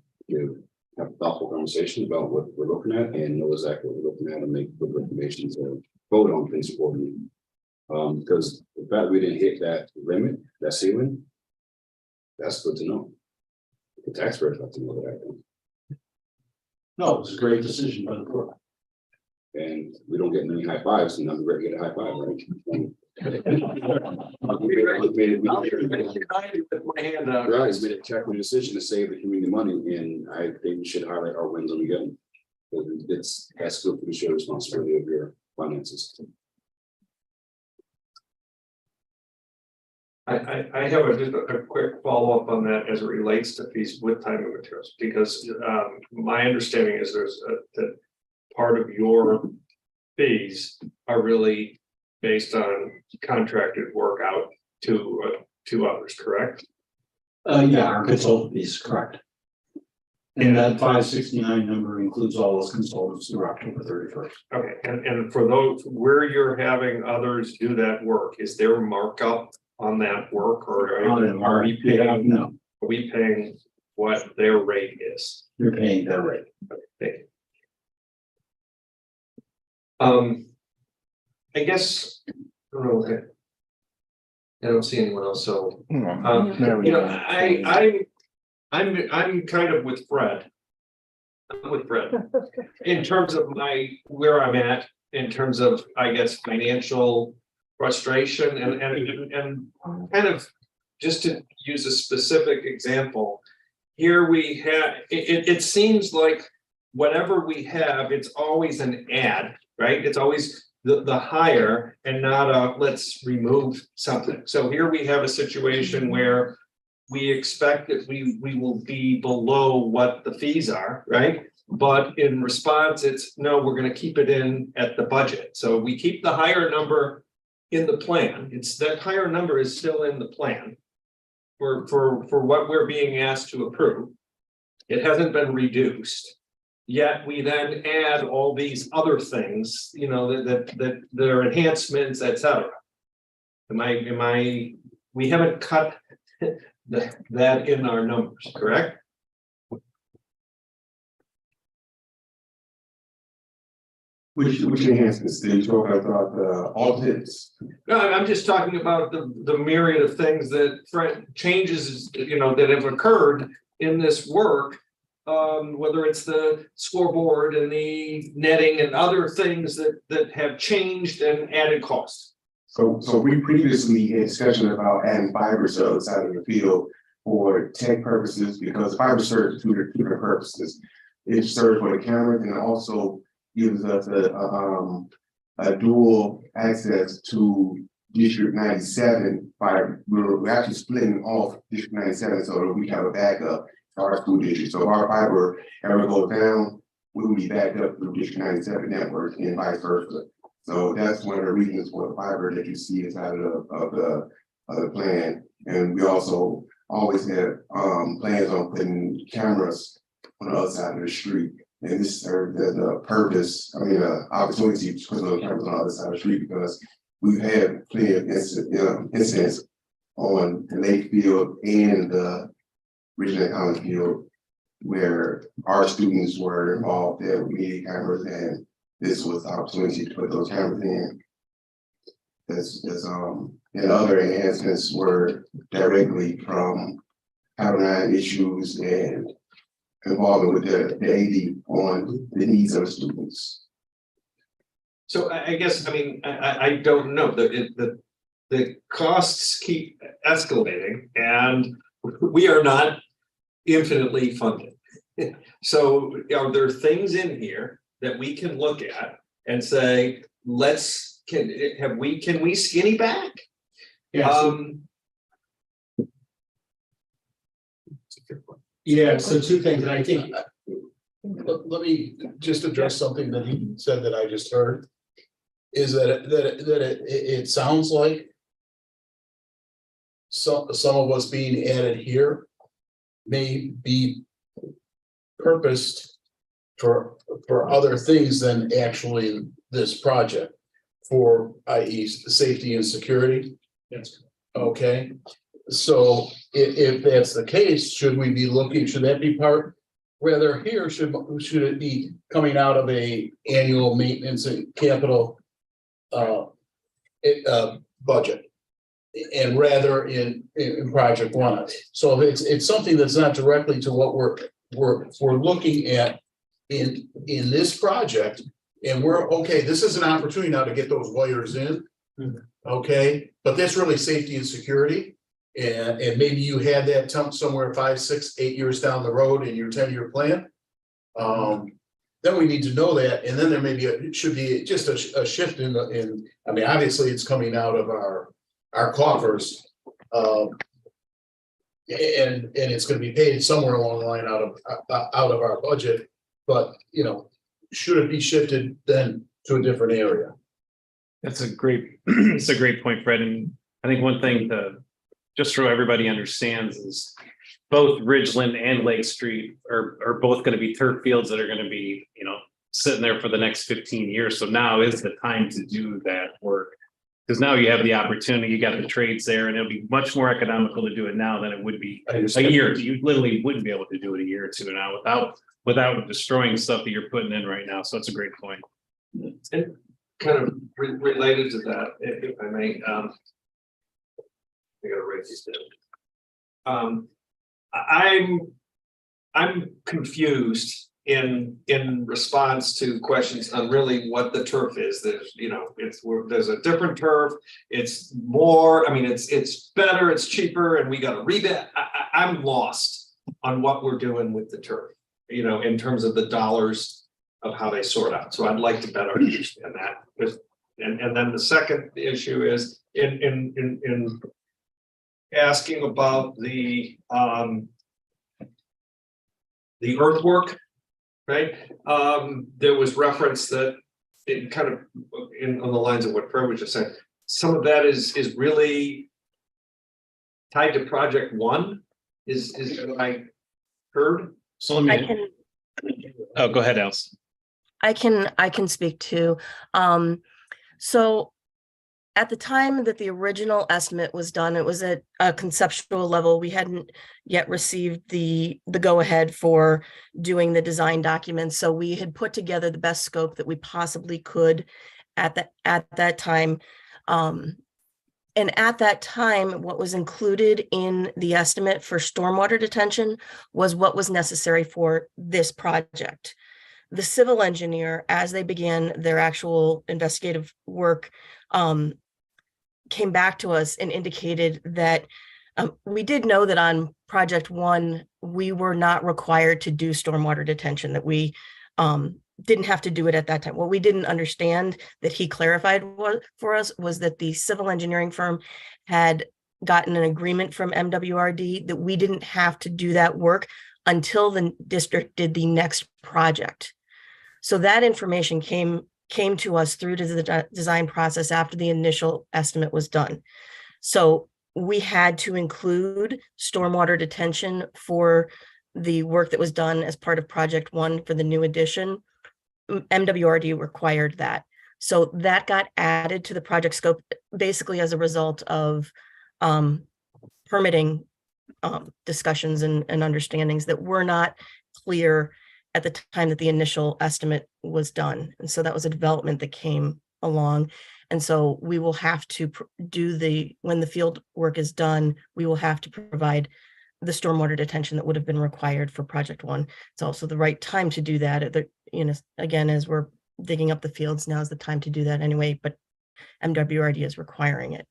S10: have a thoughtful conversation about what we're looking at and know exactly what we're looking at and make good recommendations or vote on things accordingly. Because the fact we didn't hit that limit, that ceiling, that's good to know. The taxpayers have to know that, I think.
S13: No, it was a great decision by the board.
S10: And we don't get many high fives, and I'm ready to get a high five, right? Right, it's made a technical decision to save the community money, and I think we should highlight our wins on the game. Because that's good for the shared responsibility of your finances.
S3: I have just a quick follow-up on that as it relates to fees with time and materials, because my understanding is that part of your fees are really based on contracted work out to others, correct?
S14: Yeah, our consultant fees, correct. And that 569 number includes all those consultants through October 31st.
S3: Okay, and for those where you're having others do that work, is there markup on that work, or are we paying?
S14: No,
S3: Are we paying what their rate is?
S14: you're paying their rate.
S3: Okay, thank you. I guess, I don't know. I don't see anyone else, so, you know, I'm kind of with Fred. I'm with Fred. In terms of where I'm at, in terms of, I guess, financial frustration and kind of, just to use a specific example, here we have, it seems like whatever we have, it's always an add, right? It's always the higher and not a let's remove something. So here we have a situation where we expect that we will be below what the fees are, right? But in response, it's no, we're going to keep it in at the budget. So we keep the higher number in the plan. It's that higher number is still in the plan for what we're being asked to approve. It hasn't been reduced. Yet we then add all these other things, you know, that are enhancements, etc. We haven't cut that in our numbers, correct?
S12: Which enhancements did you talk about the alternates?
S3: No, I'm just talking about the myriad of things that changes, you know, that have occurred in this work. Whether it's the scoreboard and the netting and other things that have changed and added cost.
S12: So we previously had discussion about adding fiber to the other side of the field for tech purposes, because fiber serves two different purposes. It serves for the camera and it also gives us a dual access to District 97 fiber. We're actually splitting off District 97 so that we have a backup to our school district. So if our fiber ever goes down, we will be backed up through District 97 network and vice versa. So that's one of the reasons for the fiber that you see inside of the plan. And we also always have plans on putting cameras on the other side of the street. And this serves as a purpose, opportunity to put those cameras on the other side of the street, because we've had plenty of incidents on the Lake Field and the Richland College Field where our students were involved there with media cameras, and this was the opportunity to put those cameras in. And other enhancements were directly from having issues and involvement with the AD on the needs of the students.
S3: So I guess, I don't know, the costs keep escalating and we are not infinitely funded. So are there things in here that we can look at and say, can we skinny back?
S6: Yeah. Yeah, so two things, and I think.
S11: Let me just address something that he said that I just heard. Is that it sounds like some of what's being added here may be purposed for other things than actually this project, for i.e. safety and security.
S6: Yes.
S11: Okay, so if that's the case, should we be looking, should that be part, rather here, should it be coming out of a annual maintenance and capital budget? And rather in project one. So if it's something that's not directly to what we're looking at in this project, and we're okay, this is an opportunity now to get those wires in. Okay, but that's really safety and security. And maybe you had that somewhere 5, 6, 8 years down the road in your 10-year plan. Then we need to know that, and then there may be it should be just a shift in obviously it's coming out of our coffers, and it's going to be paid somewhere along the line out of our budget. But should it be shifted then to a different area?
S15: That's a great, it's a great point, Fred. And I think one thing just so everybody understands is both Ridgeland and Lake Street are both going to be turf fields that are going to be, sitting there for the next 15 years. So now is the time to do that work. Because now you have the opportunity, you got the trades there, and it'll be much more economical to do it now than it would be a year. You literally wouldn't be able to do it a year or two now without destroying stuff that you're putting in right now. So it's a great point.
S3: And kind of related to that, if I may, I gotta write these down. I'm confused in response to questions on really what the turf is. There's, there's a different turf. It's more, it's better, it's cheaper, and we got to rebate. I'm lost on what we're doing with the turf, in terms of the dollars of how they sort out. So I'd like to better understand that. And then the second issue is in asking about the earthwork. Right. There was reference that it kind of on the lines of what Fred was just saying. Some of that is really tied to project one. Is what I heard.
S15: So let me. Oh, go ahead, Alice.
S16: I can speak to. So at the time that the original estimate was done, it was at a conceptual level. We hadn't yet received the go-ahead for doing the design documents. So we had put together the best scope that we possibly could at that time. And at that time, what was included in the estimate for stormwater detention was what was necessary for this project. The civil engineer, as they began their actual investigative work, came back to us and indicated that we did know that on project one, we were not required to do stormwater detention, that we didn't have to do it at that time. What we didn't understand that he clarified for us was that the civil engineering firm had gotten an agreement from MWRD that we didn't have to do that work until the district did the next project. So that information came to us through to the design process after the initial estimate was done. So we had to include stormwater detention for the work that was done as part of project one for the new addition. MWRD required that. So that got added to the project scope basically as a result of permitting discussions and understandings that were not clear at the time that the initial estimate was done. And so that was a development that came along. And so we will have to when the field work is done, we will have to provide the stormwater detention that would have been required for project one. It's also the right time to do that. Again, as we're digging up the fields, now is the time to do that anyway, but MWRD is requiring it.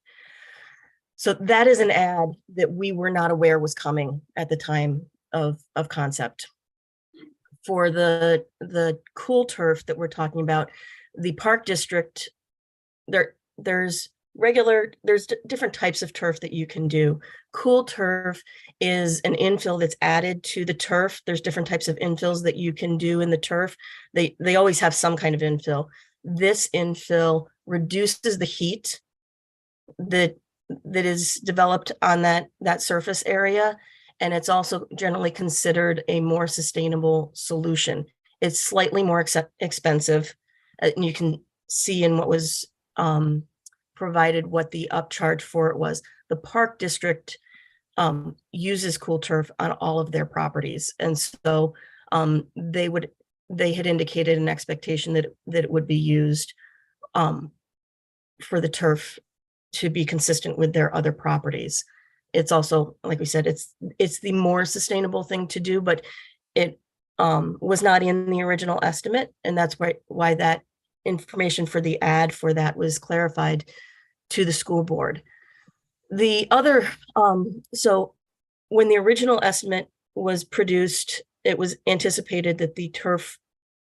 S16: So that is an add that we were not aware was coming at the time of concept. For the cool turf that we're talking about, the park district, there's different types of turf that you can do. Cool turf is an infill that's added to the turf. There's different types of infills that you can do in the turf. They always have some kind of infill. This infill reduces the heat that is developed on that surface area. And it's also generally considered a more sustainable solution. It's slightly more expensive. And you can see in what was provided what the upcharge for it was. The park district uses cool turf on all of their properties. And so they had indicated an expectation that it would be used for the turf to be consistent with their other properties. It's also, like we said, it's the more sustainable thing to do, but it was not in the original estimate. And that's why that information for the ad for that was clarified to the school board. The other, so when the original estimate was produced, it was anticipated that the turf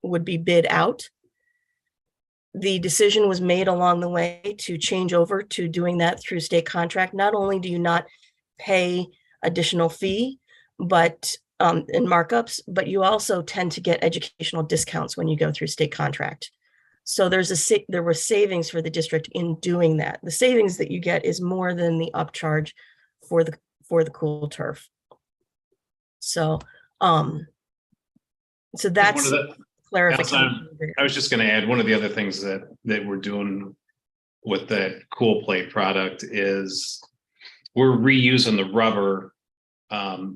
S16: would be bid out. The decision was made along the way to change over to doing that through state contract. Not only do you not pay additional fee, but in markups, but you also tend to get educational discounts when you go through state contract. So there were savings for the district in doing that. The savings that you get is more than the upcharge for the cool turf. So, that's
S15: One of the-
S16: clarification.
S15: I was just gonna add, one of the other things that we're doing with that cool plate product is we're reusing the rubber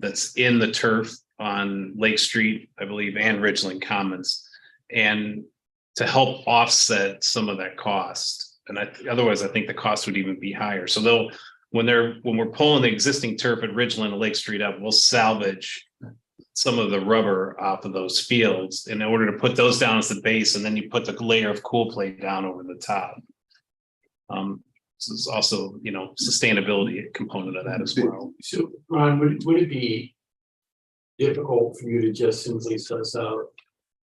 S15: that's in the turf on Lake Street, I believe, and Ridgeland Commons, and to help offset some of that cost. And otherwise, I think the cost would even be higher. So when we're pulling the existing turf at Ridgeland and Lake Street up, we'll salvage some of the rubber off of those fields in order to put those down as the base, and then you put the layer of cool plate down over the top. So it's also, sustainability component of that as well.
S1: So Ron, would it be difficult for you to just simply suss out,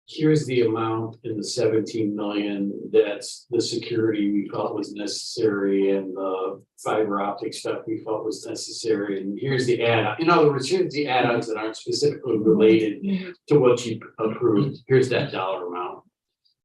S1: here's the amount in the 17 million, that's the security we felt was necessary and the fiber optic stuff we felt was necessary, and here's the add-on. In other words, here's the add-ons that aren't specifically related to what you approved. Here's that dollar amount.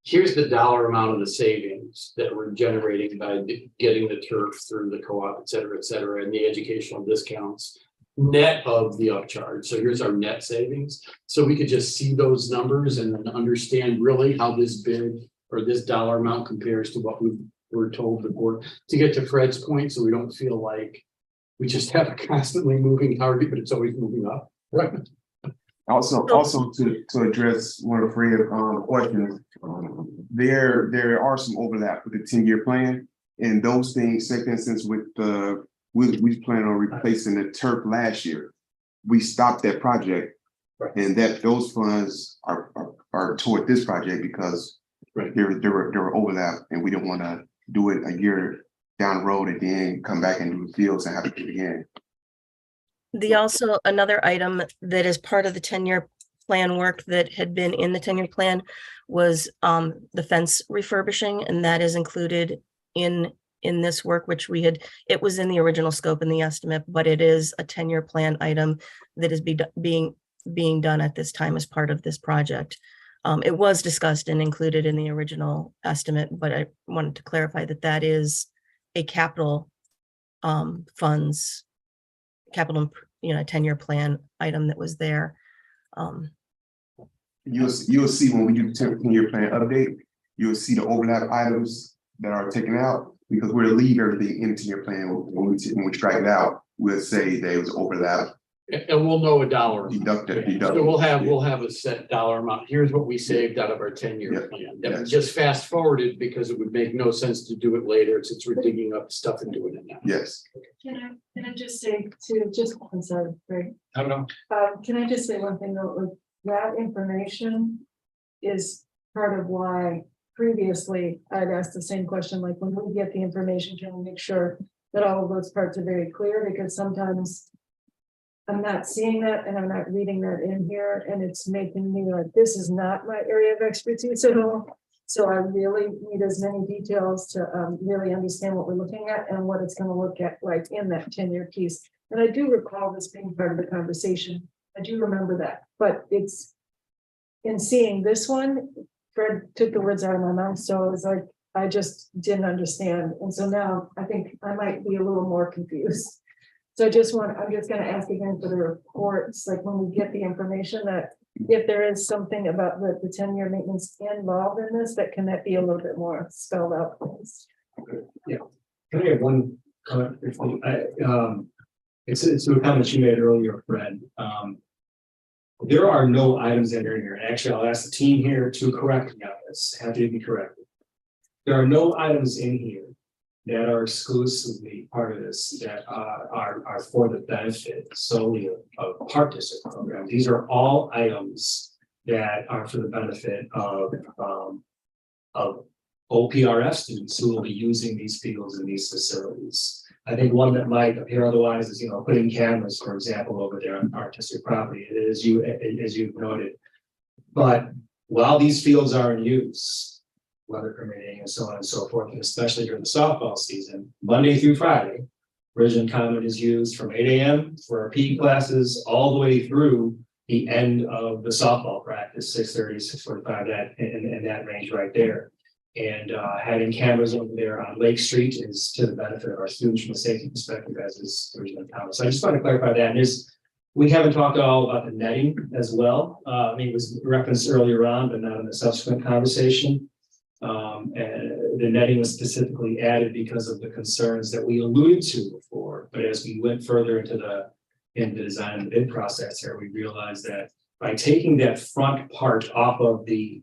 S1: Here's the dollar amount of the savings that we're generating by getting the turf through the co-op, et cetera, and the educational discounts net of the upcharge. So here's our net savings. So we could just see those numbers and then understand really how this bid or this dollar amount compares to what we were told before, to get to Fred's point, so we don't feel like we just have a constantly moving target, but it's always moving up. Right.
S12: Also to address one of Fred's questions, there are some overlap with the 10-year plan, and those things, say for instance, with the we plan on replacing the turf last year. We stopped that project, and those funds are toward this project because there were overlap, and we didn't want to do it a year down the road and then come back and do the fields and have to do it again.
S16: Another item that is part of the 10-year plan work that had been in the 10-year plan was the fence refurbishing, and that is included in this work, which it was in the original scope and the estimate, but it is a 10-year plan item that is being done at this time as part of this project. It was discussed and included in the original estimate, but I wanted to clarify that is a capital funds, capital, 10-year plan item that was there.
S12: You'll see when we do the 10-year plan update, you'll see the overlap items that are taken out, because we'll leave everything into your plan. When we strike it out, we'll say there was overlap.
S1: And we'll know a dollar amount.
S12: Deducted.
S1: So we'll have a set dollar amount. Here's what we saved out of our 10-year plan. That we just fast forwarded because it would make no sense to do it later since we're digging up stuff and doing it now.
S12: Yes.
S9: Can I just say I'm sorry, Greg.
S1: I don't know.
S9: Can I just say one thing though, like that information is part of why previously I'd asked the same question, like when we get the information, can we make sure that all of those parts are very clear, because sometimes I'm not seeing that and I'm not reading that in here, and it's making me like, this is not my area of expertise at all. So I really need as many details to really understand what we're looking at and what it's going to look at like in that 10-year piece. And I do recall this being part of the conversation. I do remember that, but it's in seeing this one, Fred took the words out of my mouth. So it was like, I just didn't understand. And so now I think I might be a little more confused. So I'm just going to ask again for the reports, like when we get the information, that if there is something about the 10-year maintenance involved in this, that can that be a little bit more spelled out, please?
S6: Yeah. Can I have one comment? It's a comment you made earlier, Fred. There are no items that are in here. Actually, I'll ask the team here to correct me on this. Happy to be corrected. There are no items in here that are exclusively part of this that are for the benefit solely of Park District program. These are all items that are for the benefit of OPRF students who will be using these fields and these facilities. I think one that might appear otherwise is, putting cameras, for example, over there on Park District property, as you've noted. But while these fields are in use, weather permitting and so on and so forth, and especially during the softball season, Monday through Friday, Ridgeland Common is used from 8 a.m. for our PE classes all the way through the end of the softball practice, 6:30, 6:45, that, in that range right there. And having cameras over there on Lake Street is to the benefit of our students from a safety perspective, as is originally commented. So I just want to clarify that. And we haven't talked at all about the netting as well. I mean, it was referenced earlier on, but not in the subsequent conversation. And the netting was specifically added because of the concerns that we alluded to before. But as we went further into the design and the bid process here, we realized that by taking that front part off of the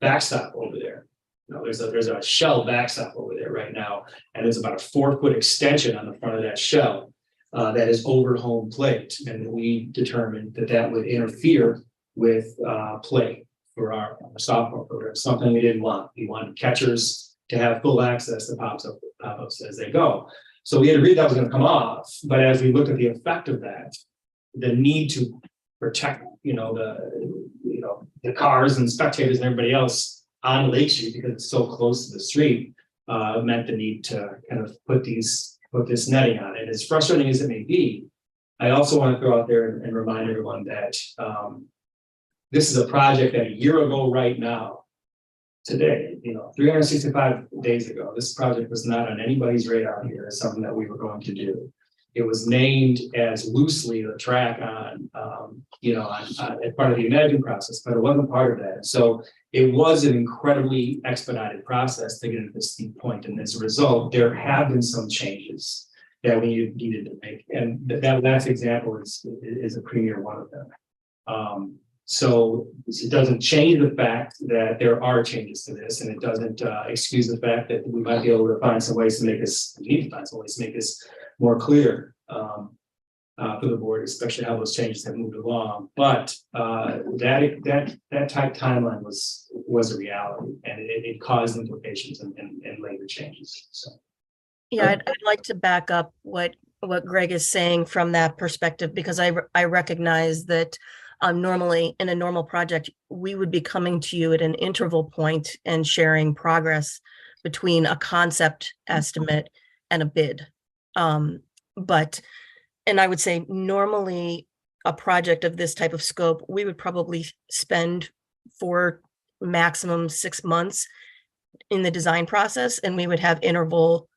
S6: backstop over there, you know, there's a shell backstop over there right now, and there's about a 4-foot extension on the front of that shell that is over home plate, and we determined that that would interfere with play for our softball program, something we didn't want. We wanted catchers to have full access to pop-ups as they go. So we had agreed that was going to come off, but as we looked at the effect of that, the need to protect, the cars and spectators and everybody else on Lake Street, because it's so close to the street, meant the need to kind of put this netting on it. As frustrating as it may be, I also want to throw out there and remind everyone that this is a project that a year ago right now, today, 365 days ago, this project was not on anybody's radar here as something that we were going to do. It was named as loosely the track on, as part of the Imagine process, but it wasn't part of that. So it was an incredibly expedited process to get to this point. And as a result, there have been some changes that we needed to make. And that last example is a premier one of them. So it doesn't change the fact that there are changes to this, and it doesn't excuse the fact that we might be able to find some ways to make this, more clear for the board, especially how those changes have moved along. But that type timeline was a reality, and it caused implications and later changes. So
S16: Yeah, I'd like to back up what Greg is saying from that perspective, because I recognize that normally in a normal project, we would be coming to you at an interval point and sharing progress between a concept estimate and a bid. And I would say normally a project of this type of scope, we would probably spend 4, maximum 6 months in the design process, and we would have interval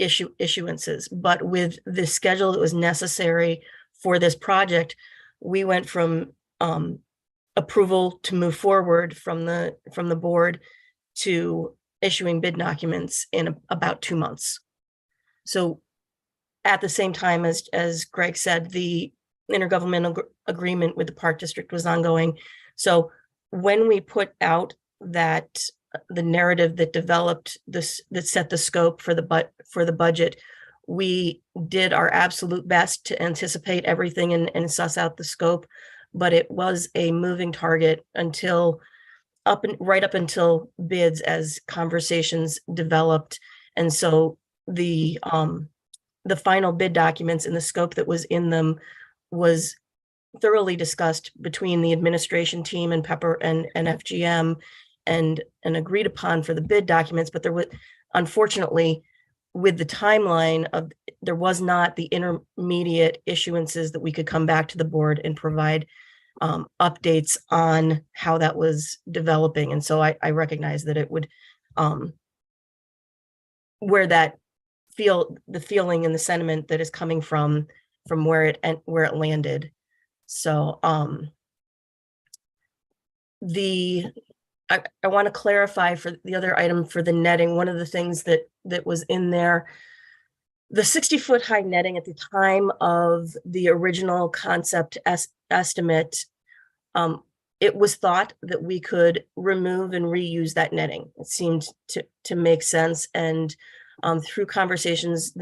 S16: issuances. But with the schedule that was necessary for this project, we went from approval to move forward from the board to issuing bid documents in about 2 months. So at the same time, as Greg said, the intergovernmental agreement with the Park District was ongoing. So when we put out the narrative that developed this, that set the scope for the budget, we did our absolute best to anticipate everything and suss out the scope, but it was a moving target right up until bids as conversations developed. And so the final bid documents and the scope that was in them was thoroughly discussed between the administration team and Pepper and FGM and agreed upon for the bid documents. But there was, unfortunately, with the timeline there was not the intermediate issuances that we could come back to the board and provide updates on how that was developing. And so I recognize that it would, where that the feeling and the sentiment that is coming from where it landed. So I want to clarify for the other item for the netting. One of the things that was in there, the 60-foot high netting at the time of the original concept estimate, it was thought that we could remove and reuse that netting. It seemed to make sense. And through conversations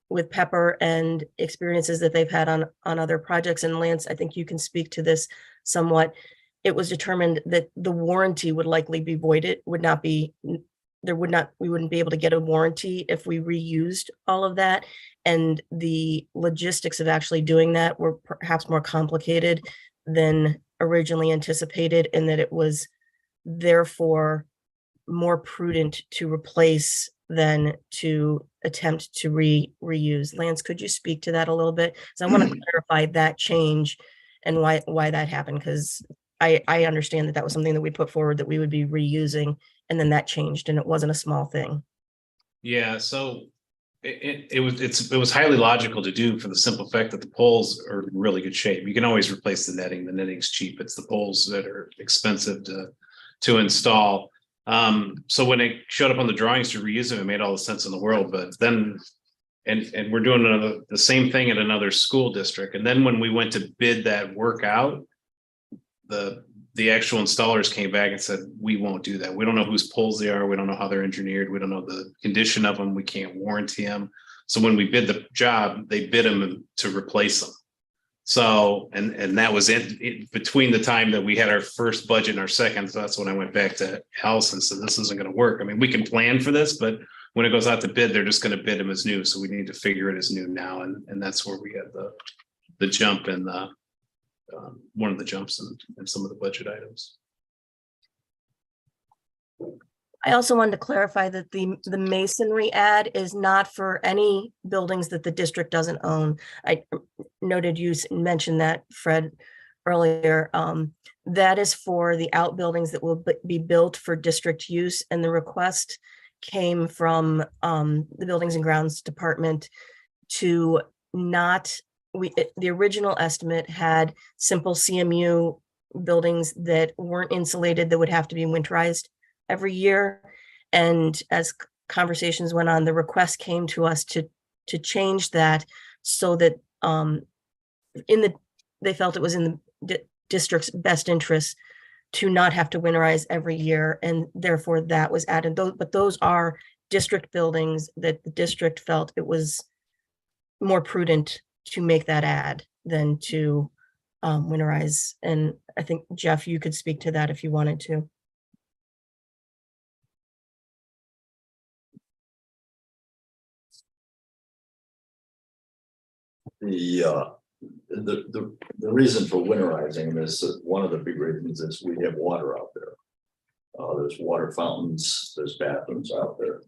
S16: with Pepper and experiences that they've had on other projects, and Lance, I think you can speak to this somewhat, it was determined that the warranty would likely be voided, we wouldn't be able to get a warranty if we reused all of that. And the logistics of actually doing that were perhaps more complicated than originally anticipated, and that it was therefore more prudent to replace than to attempt to reuse. Lance, could you speak to that a little bit? So I want to clarify that change and why that happened, because I understand that that was something that we put forward that we would be reusing, and then that changed, and it wasn't a small thing.
S15: Yeah, so it was highly logical to do for the simple fact that the poles are in really good shape. You can always replace the netting. The netting's cheap. It's the poles that are expensive to install. So when it showed up on the drawings to reuse them, it made all the sense in the world. But then, and we're doing the same thing at another school district. And then when we went to bid that work out, the actual installers came back and said, we won't do that. We don't know whose poles they are. We don't know how they're engineered. We don't know the condition of them. We can't warranty them. So when we bid the job, they bid them to replace them. So, and that was it between the time that we had our first budget and our second. So that's when I went back to Allison and said, this isn't going to work. I mean, we can plan for this, but when it goes out to bid, they're just going to bid them as new. So we need to figure it as new now. And that's where we got the jump in one of the jumps in some of the budget items.
S16: I also wanted to clarify that the masonry ad is not for any buildings that the district doesn't own. I noted you mentioned that, Fred, earlier. That is for the outbuildings that will be built for district use, and the request came from the Buildings and Grounds Department to not. The original estimate had simple CMU buildings that weren't insulated that would have to be winterized every year. And as conversations went on, the request came to us to change that so that they felt it was in the district's best interest to not have to winterize every year. And therefore that was added. But those are district buildings that the district felt it was more prudent to make that ad than to winterize. And I think, Jeff, you could speak to that if you wanted to.
S13: The reason for winterizing them is that one of the big reasons is we have water out there. There's water fountains, there's bathrooms out there.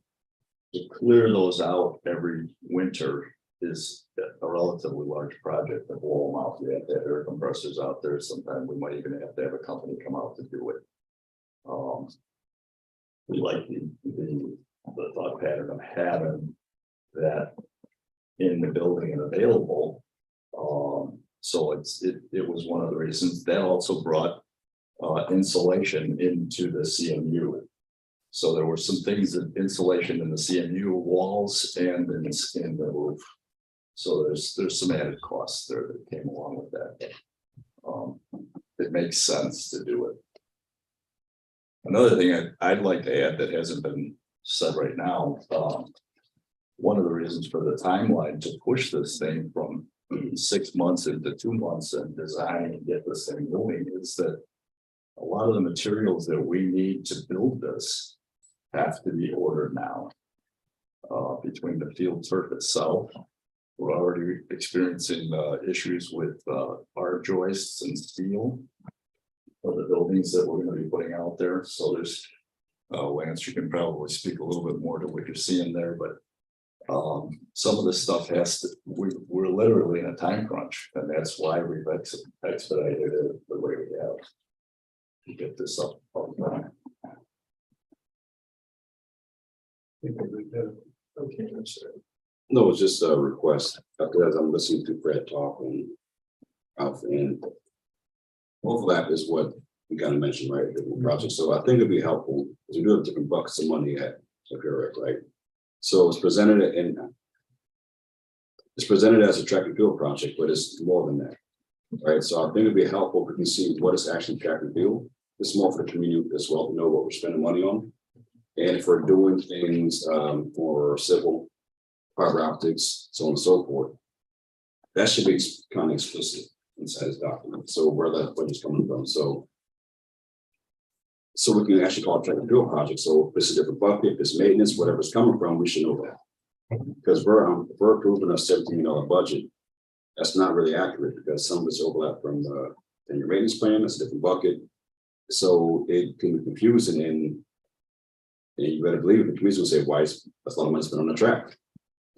S13: To clear those out every winter is a relatively large project. To blow them out, we have to have air compressors out there. Sometimes we might even have to have a company come out to do it. We like the thought pattern of having that in the building and available. So it was one of the reasons. That also brought insulation into the CMU. So there were some things that insulation in the CMU walls and in the roof. So there's some added costs there that came along with that. It makes sense to do it. Another thing I'd like to add that hasn't been said right now, one of the reasons for the timeline to push this thing from 6 months into 2 months and design and get this thing moving is that a lot of the materials that we need to build this have to be ordered now. Between the field turf itself, we're already experiencing issues with bar joists and steel for the buildings that we're going to be putting out there. So there's Lance, you can probably speak a little bit more to what you're seeing there, but some of this stuff we're literally in a time crunch, and that's why we've expedited it the way we have to get this up.
S10: Okay, no, it's just a request. As I'm listening to Fred talk and overlap is what we kind of mentioned, right? The project. So I think it'd be helpful because we do have different buckets of money at Superior, right? So it's presented as a track and field project, but it's more than that, right? So I think it'd be helpful if we can see what is actually track and field. It's more for the community as well to know what we're spending money on. And if we're doing things for civil, fiber optics, so on and so forth, that should be kind of explicit inside this document. So where that budget's coming from. So we can actually call it track and field project. So if it's a different bucket, if it's maintenance, whatever it's coming from, we should know that. Because we're approving a $17 million budget. That's not really accurate because some of it's overlap from your maintenance plan. That's a different bucket. So it can be confusing and you better believe it, the commission will say, why is that's a lot of money spent on the track?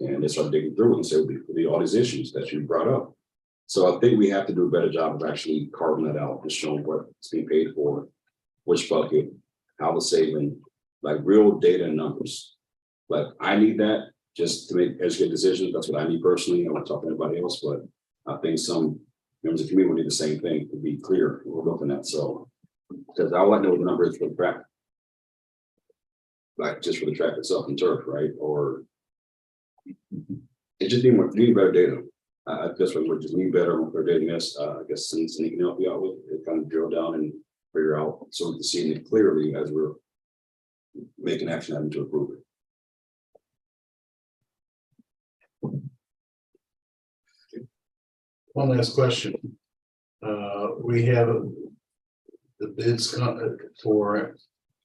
S10: And they start digging through it and say, well, all these issues that you brought up. So I think we have to do a better job of actually carving that out and showing what's being paid for, which bucket, how the saving, like real data and numbers. But I need that just to make educated decisions. That's what I need personally. I don't talk to anybody else, but I think some members of the community will need the same thing to be clear what we're looking at. So, because I would like to know the numbers for the track, like just for the track itself and turf, right? Or it just need better data. I guess we just need better data. Yes, I guess since you can help you out with it, kind of drill down and figure out so we can see it clearly as we're making action having to approve it.
S11: One last question. We have the bids for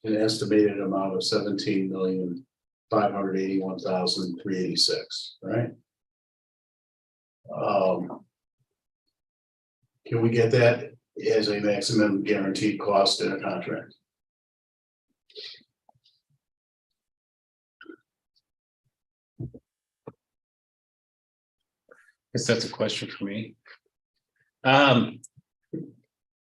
S11: an estimated amount of 17,581,386, right? Can we get that as a maximum guaranteed cost in a contract?
S15: Guess that's a question for me. I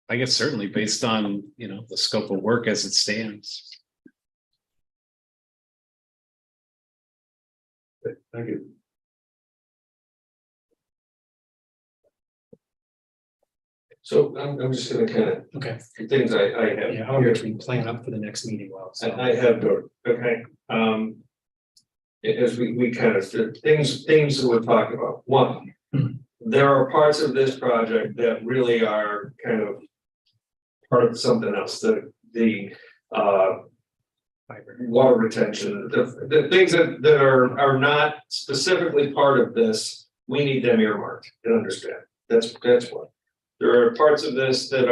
S15: guess certainly based on, you know, the scope of work as it stands.
S11: Thank you.
S3: So I'm just gonna kind of,
S6: Okay.
S3: things I have.
S6: Yeah, how much we plan up for the next meeting well. So.
S3: I have, okay, as we kind of, things that we're talking about, one, there are parts of this project that really are kind of part of something else, the water retention, the things that are not specifically part of this, we need them earmarked and understand. That's one. There are parts of this that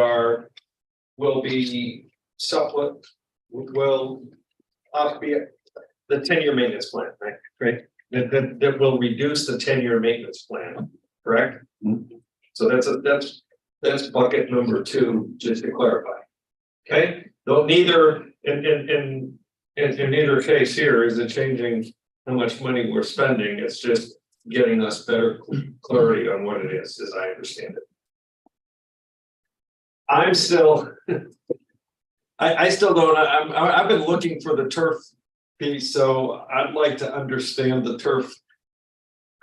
S3: will be supplement, will be the 10-year maintenance plan, right? That will reduce the 10-year maintenance plan, correct? So that's bucket number 2, just to clarify. Okay, though neither in neither case here is it changing how much money we're spending. It's just getting us better clarity on what it is, as I understand it. I'm still, I still don't, I've been looking for the turf piece, so I'd like to understand the turf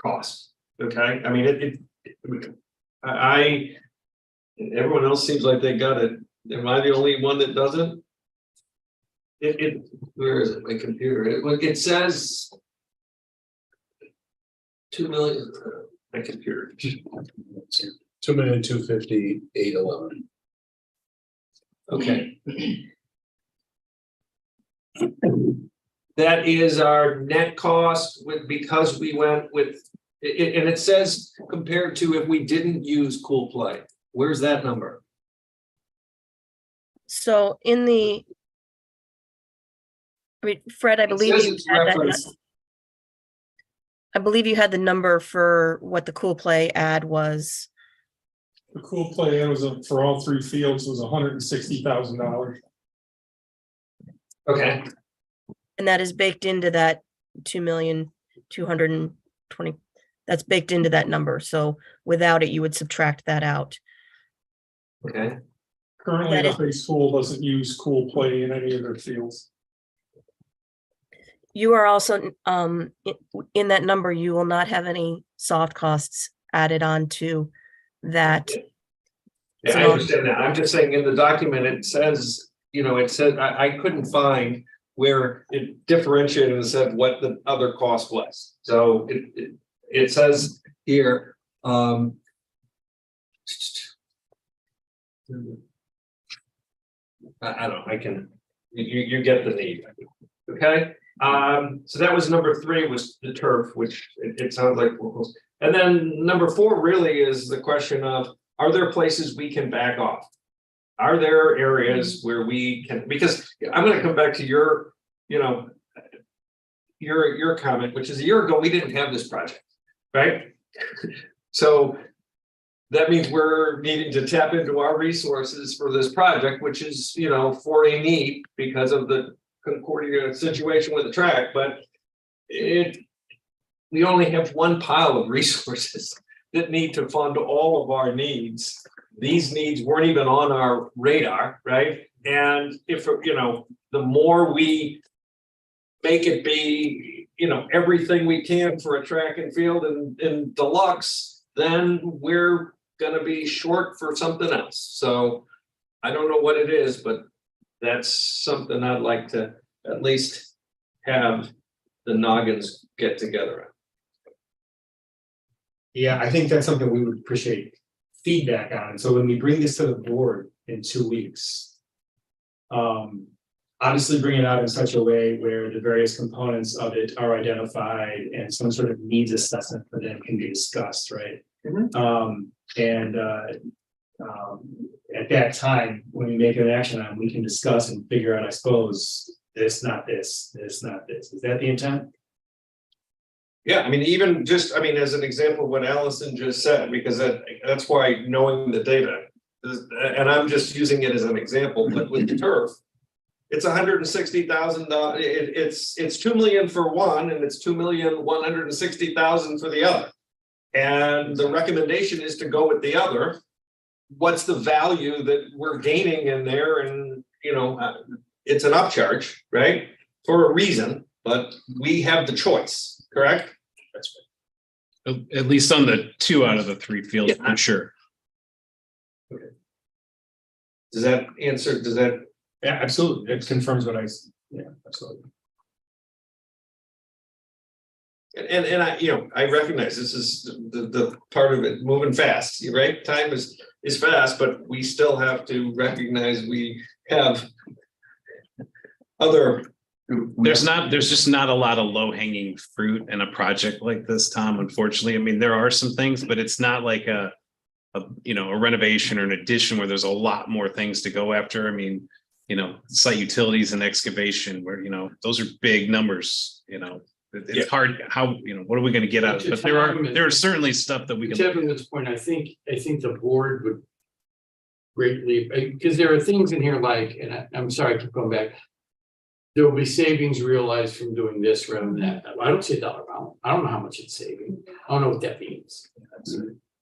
S3: cost. Okay, I mean, everyone else seems like they got it. Am I the only one that doesn't? Where is it? My computer. It says 2 million. My computer.
S11: 2,250,811.
S3: Okay. That is our net cost because we went with it, and it says compared to if we didn't use Cool Play. Where's that number?
S16: So in the, I mean, Fred, I believe you had that. I believe you had the number for what the Cool Play ad was.
S17: The Cool Play was for all 3 fields was $160,000.
S3: Okay.
S16: And that is baked into that 2,220,000. That's baked into that number. So without it, you would subtract that out.
S3: Okay.
S17: Currently, the high school doesn't use Cool Play in any of their fields.
S16: You are also in that number, you will not have any soft costs added on to that.
S3: Yeah, I understand that. I'm just saying in the document, it says, you know, it said, I couldn't find where it differentiated and said what the other cost was. So it says here, I don't know, you get the need. Okay. So that was number 3 was the turf, which it sounds like we're close. And then number 4 really is the question of, are there places we can back off? Are there areas where we can, because I'm going to come back to your, you know, your comment, which is a year ago, we didn't have this project, right? So that means we're needing to tap into our resources for this project, which is, you know, for a need because of the Concordia situation with the track, but we only have one pile of resources. that need to fund all of our needs. These needs weren't even on our radar, right? And if, you know, the more we make it be, you know, everything we can for a track and field and deluxe, then we're gonna be short for something else. So I don't know what it is, but that's something I'd like to at least have the noggins get together on.
S6: Yeah, I think that's something we would appreciate feedback on. So when we bring this to the board in 2 weeks. Obviously bring it out in such a way where the various components of it are identified and some sort of needs assessment for them can be discussed, right? At that time, when we make an action item, we can discuss and figure out, I suppose, this, not this, this, not this. Is that the intent?
S3: Yeah, I mean, even just, I mean, as an example, what Allison just said, because that's why knowing the data, and I'm just using it as an example, but with the turf, it's $160,000. It's 2 million for one, and it's 2,160,000 for the other. And the recommendation is to go with the other. What's the value that we're gaining in there? And you know, it's an upcharge, right? For a reason, but we have the choice, correct? That's
S15: right. At least on the 2 out of the 3 fields,
S3: Yeah.
S15: for sure.
S3: Okay. Does that answer? Does that?
S6: Yeah, absolutely. It confirms what yeah, absolutely.
S3: And I, you know, I recognize this is the part of it moving fast, right? Time is fast, but we still have to recognize we have other.
S15: There's just not a lot of low hanging fruit in a project like this, Tom, unfortunately. I mean, there are some things, but it's not like a you know, a renovation or an addition where there's a lot more things to go after. I mean, you know, site utilities and excavation where, you know, those are big numbers, you know. It's hard, how, you know, what are we going to get out of it? But there are certainly stuff that we can.
S1: To this point, I think the board would greatly, because there are things in here like, and I'm sorry, I keep going back. There will be savings realized from doing this rather than that. I don't see a dollar amount. I don't know how much it's saving. I don't know what that means.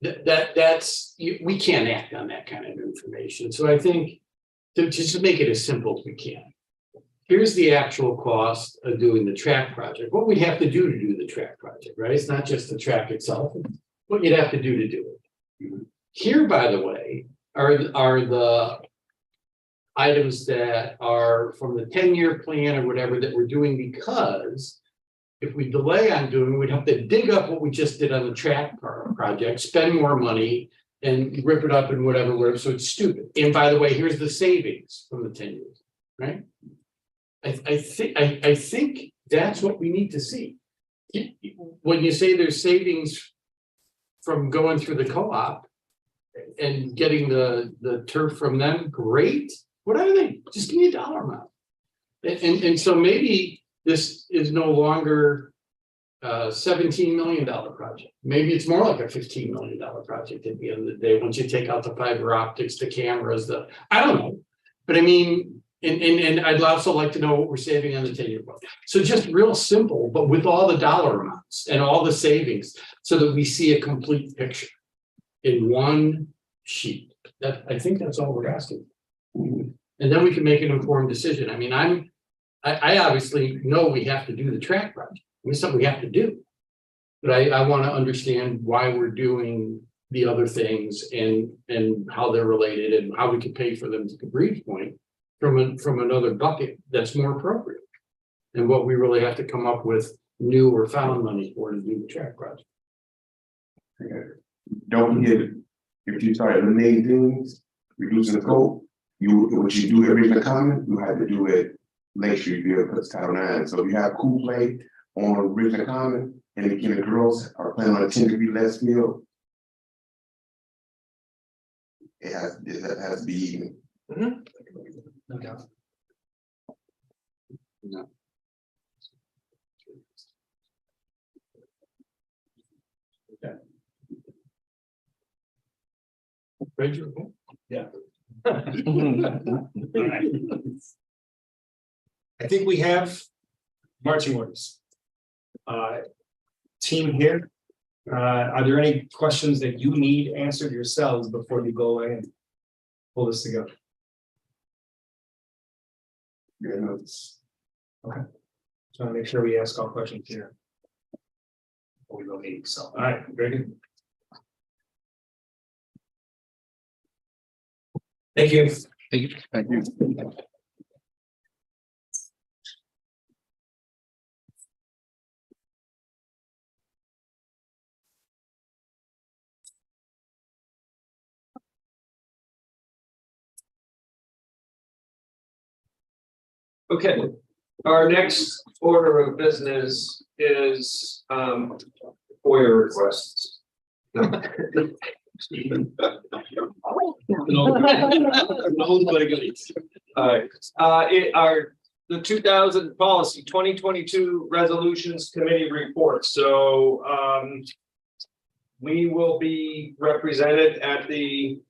S1: That's we can't act on that kind of information. So I think to just make it as simple as we can. Here's the actual cost of doing the track project. What we have to do the track project, right? It's not just the track itself. It's what you'd have to do it. Here, by the way, are the items that are from the 10-year plan or whatever that we're doing, because if we delay on doing, we'd have to dig up what we just did on the track project, spend more money and rip it up and whatever. So it's stupid. And by the way, here's the savings from the 10 years, right? I think that's what we need to see. When you say there's savings from going through the co-op and getting the turf from them, great. Whatever they just give me a dollar amount. And so maybe this is no longer $17 million project. Maybe it's more like a $15 million project at the end of the day, once you take out the fiber optics, the cameras, I don't know. But I mean, and I'd also like to know what we're saving on the 10-year book. So just real simple, but with all the dollar amounts and all the savings, so that we see a complete picture in one sheet. That I think that's all we're asking. And then we can make an informed decision. I mean, I obviously know we have to do the track project. It's something we have to do. But I want to understand why we're doing the other things and how they're related and how we can pay for them to the brief point from another bucket that's more appropriate. And what we really have to come up with new or found money for to do the track project.
S12: Don't forget, if you start eliminating things, reducing the scope, what you do at Richmond Common, you have to do it Lake Street Field because Title IX. So if you have cool play on Richmond Common and the girls are playing on a 10 degree less field, it has to be even.
S6: No doubt.
S1: No. Okay. Read your book?
S6: Yeah.
S3: I think we have
S6: marching orders. Team here, Are there any questions that you need answered yourselves before you go away and pull this together?
S12: Yeah, no, it's-
S6: Okay. Just want to make sure we ask all questions here. Before we go meeting, so, all right, very good.
S3: Thank you.
S7: Thank you.
S12: Thank you.
S3: Okay, our next order of business is FOIA requests. The 2000 policy 2022 resolutions committee report. So we will be represented at the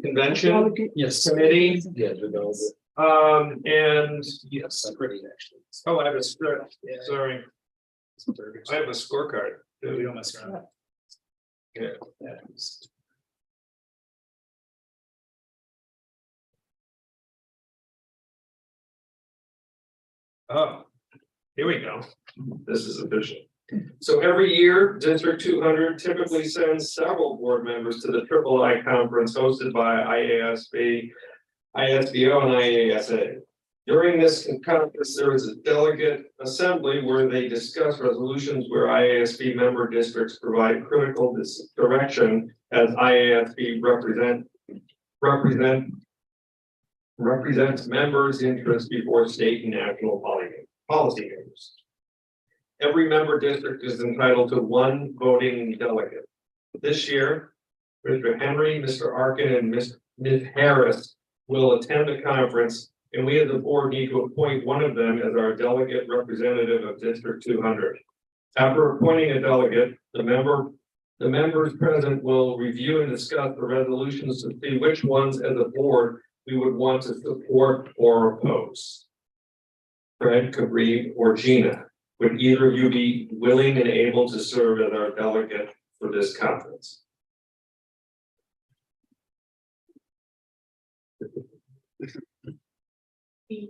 S3: convention committee.
S11: Yeah, develop it.
S3: And
S6: Yes, pretty actually.
S3: oh, I have a script. Sorry, I have a scorecard.
S6: We don't mess around.
S3: Yeah. Oh, here we go. This is official. So every year, District 200 typically sends several board members to the III conference hosted by IASB, ISBO, and IASA. During this conference, there is a delegate assembly where they discuss resolutions where IASB member districts provide critical direction as IASB represents members' interests before state and national policy makers. Every member district is entitled to one voting delegate. This year, Mr. Henry, Mr. Arkin, and Ms. Harris will attend the conference, and we as a board need to appoint one of them as our delegate representative of District 200. After appointing a delegate, the members present will review and discuss the resolutions to see which ones as a board we would want to support or oppose. Fred, Cabri, or Gina, would either of you be willing and able to serve as our delegate for this conference?
S11: A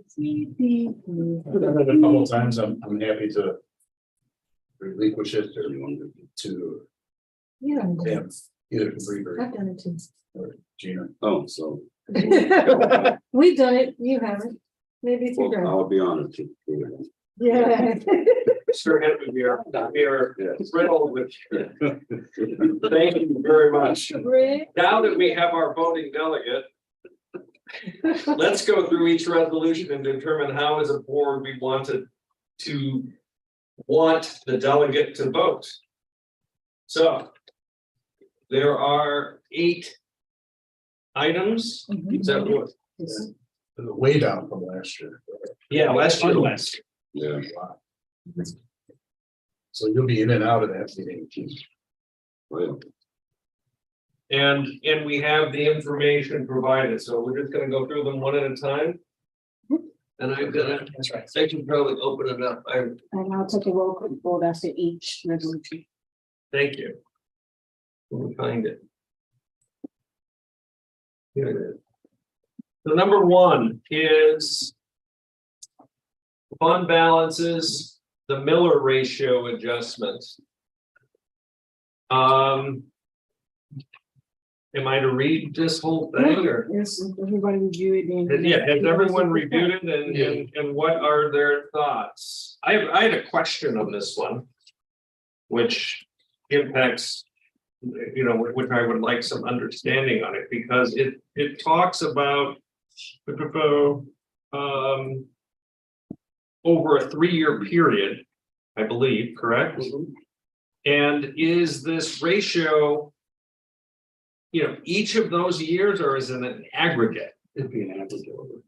S11: couple of times, I'm happy to relinquish it to
S9: Yeah.
S11: them, either to Bree
S9: I've done it too.
S11: or Gina.
S10: Oh, so,
S9: We've done it, you haven't. Maybe it's your
S10: well,
S9: turn.
S10: I'll be honored to. do it.
S9: Yeah.
S3: Mr. Henry, we are thrilled with you. Thank you very much.
S9: Rick?
S3: Now that we have our voting delegate, let's go through each resolution and determine how as a board we want the delegate to vote. So there are 8 items. Is that what?
S11: Way down from last year.
S3: Yeah, last year.
S10: Yeah.
S11: So you'll be in and out of that meeting.
S10: Well,
S3: And we have the information provided, so we're just gonna go through them one at a time. And I'm gonna,
S6: That's right.
S3: I can probably open it up.
S9: And I'll take a roll call vote after each resolution.
S3: Thank you. Let me find it. Here it is. So number 1 is fund balances, the Miller ratio adjustment. Am I to read this whole thing or?
S9: Yes, everybody review it.
S3: Yeah, has everyone reviewed it and what are their thoughts? I had a question on this one. Which impacts, which I would like some understanding on it, because it talks about. Over a 3-year period, I believe, correct? And is this ratio? Each of those years, or is it an aggregate?
S1: It'd be an average over.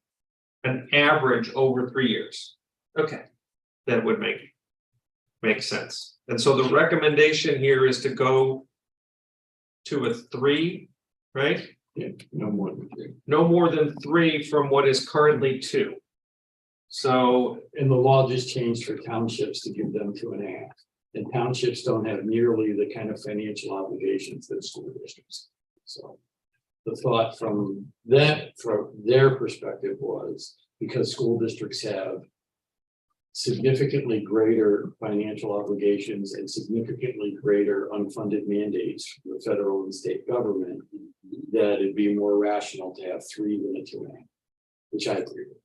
S3: An average over 3 years. Okay, that would make sense. And so the recommendation here is to go to a 3, right?
S10: yeah, no more than 3.
S3: No more than 3 from what is currently 2.
S15: So,
S1: And the law just changed for townships to give them 2.5. And townships don't have nearly the kind of financial obligations that school districts. So the thought from their perspective was because school districts have significantly greater financial obligations and significantly greater unfunded mandates from the federal and state government, that it'd be more rational to have 3 than a 2.5, which I agree with.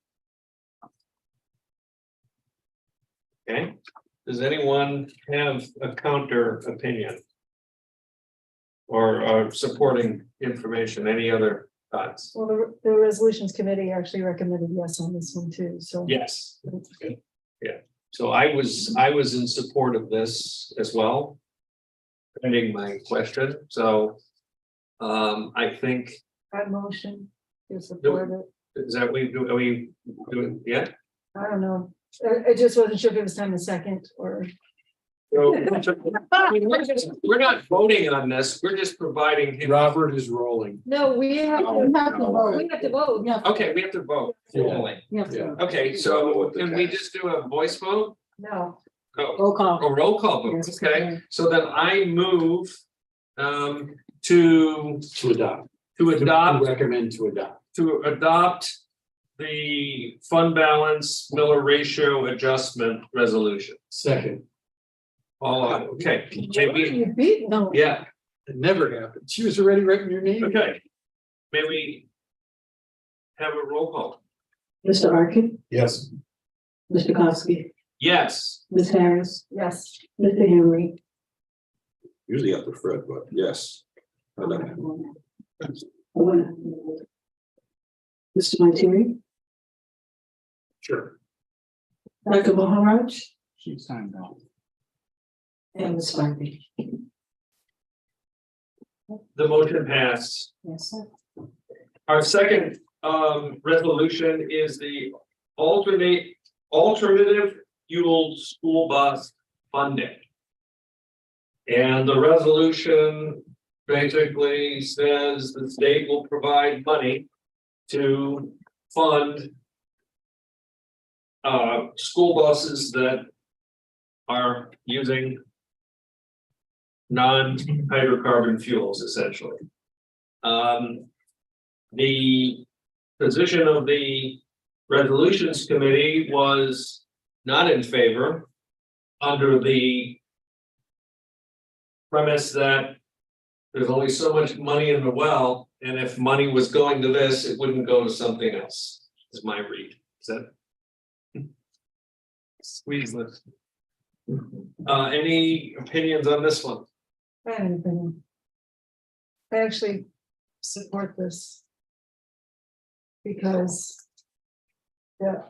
S15: okay, does anyone have a counter opinion? Or supporting information, any other thoughts?
S9: Well, the resolutions committee actually recommended yes on this one too, so.
S15: Yes. Yeah, so I was in support of this as well. Pending my question, so I think,
S9: I motion to support it.
S15: is that are we doing, yeah?
S9: I don't know. I just wasn't sure if it was time to second or.
S15: So, we're not voting on this, we're just providing him.
S1: Robert is rolling.
S9: No, we have to vote. We have to vote. Yeah.
S15: Okay, we have to vote. formally.
S9: Yeah.
S15: Okay, so can we just do a voice vote?
S9: No.
S15: Oh,
S9: Roll call.
S15: a roll call vote,
S9: Yes.
S15: okay, so then I move to
S1: adopt. Recommend
S15: to adopt the fund balance Miller ratio adjustment resolution.
S1: Second.
S15: All on, okay, may we,
S9: You beat, no.
S15: yeah,
S1: It never happened. She was already writing your name.
S15: okay. May we have a roll call?
S9: Mr. Arkin,
S11: Yes.
S9: Mr. Kowski,
S15: Yes.
S9: Ms. Harris. Yes. Mr. Henry.
S10: Usually after Fred, but yes. I like it.
S9: Mr. Montieri,
S1: Sure.
S9: Dr. Maharaj,
S14: She signed off.
S9: and Ms. Farby.
S15: The motion passed.
S9: Yes, sir.
S15: Our second resolution is the alternative fuel school bus funding. And the resolution basically says the state will provide money to fund school buses that are using non-hydrocarbon fuels, essentially. The position of the resolutions committee was not in favor under the premise that there's only so much money in the well, and if money was going to this, it wouldn't go to something else, is my read. Is that? Squeeze this. Any opinions on this one?
S9: I have an opinion. I actually support this. Because. Yeah.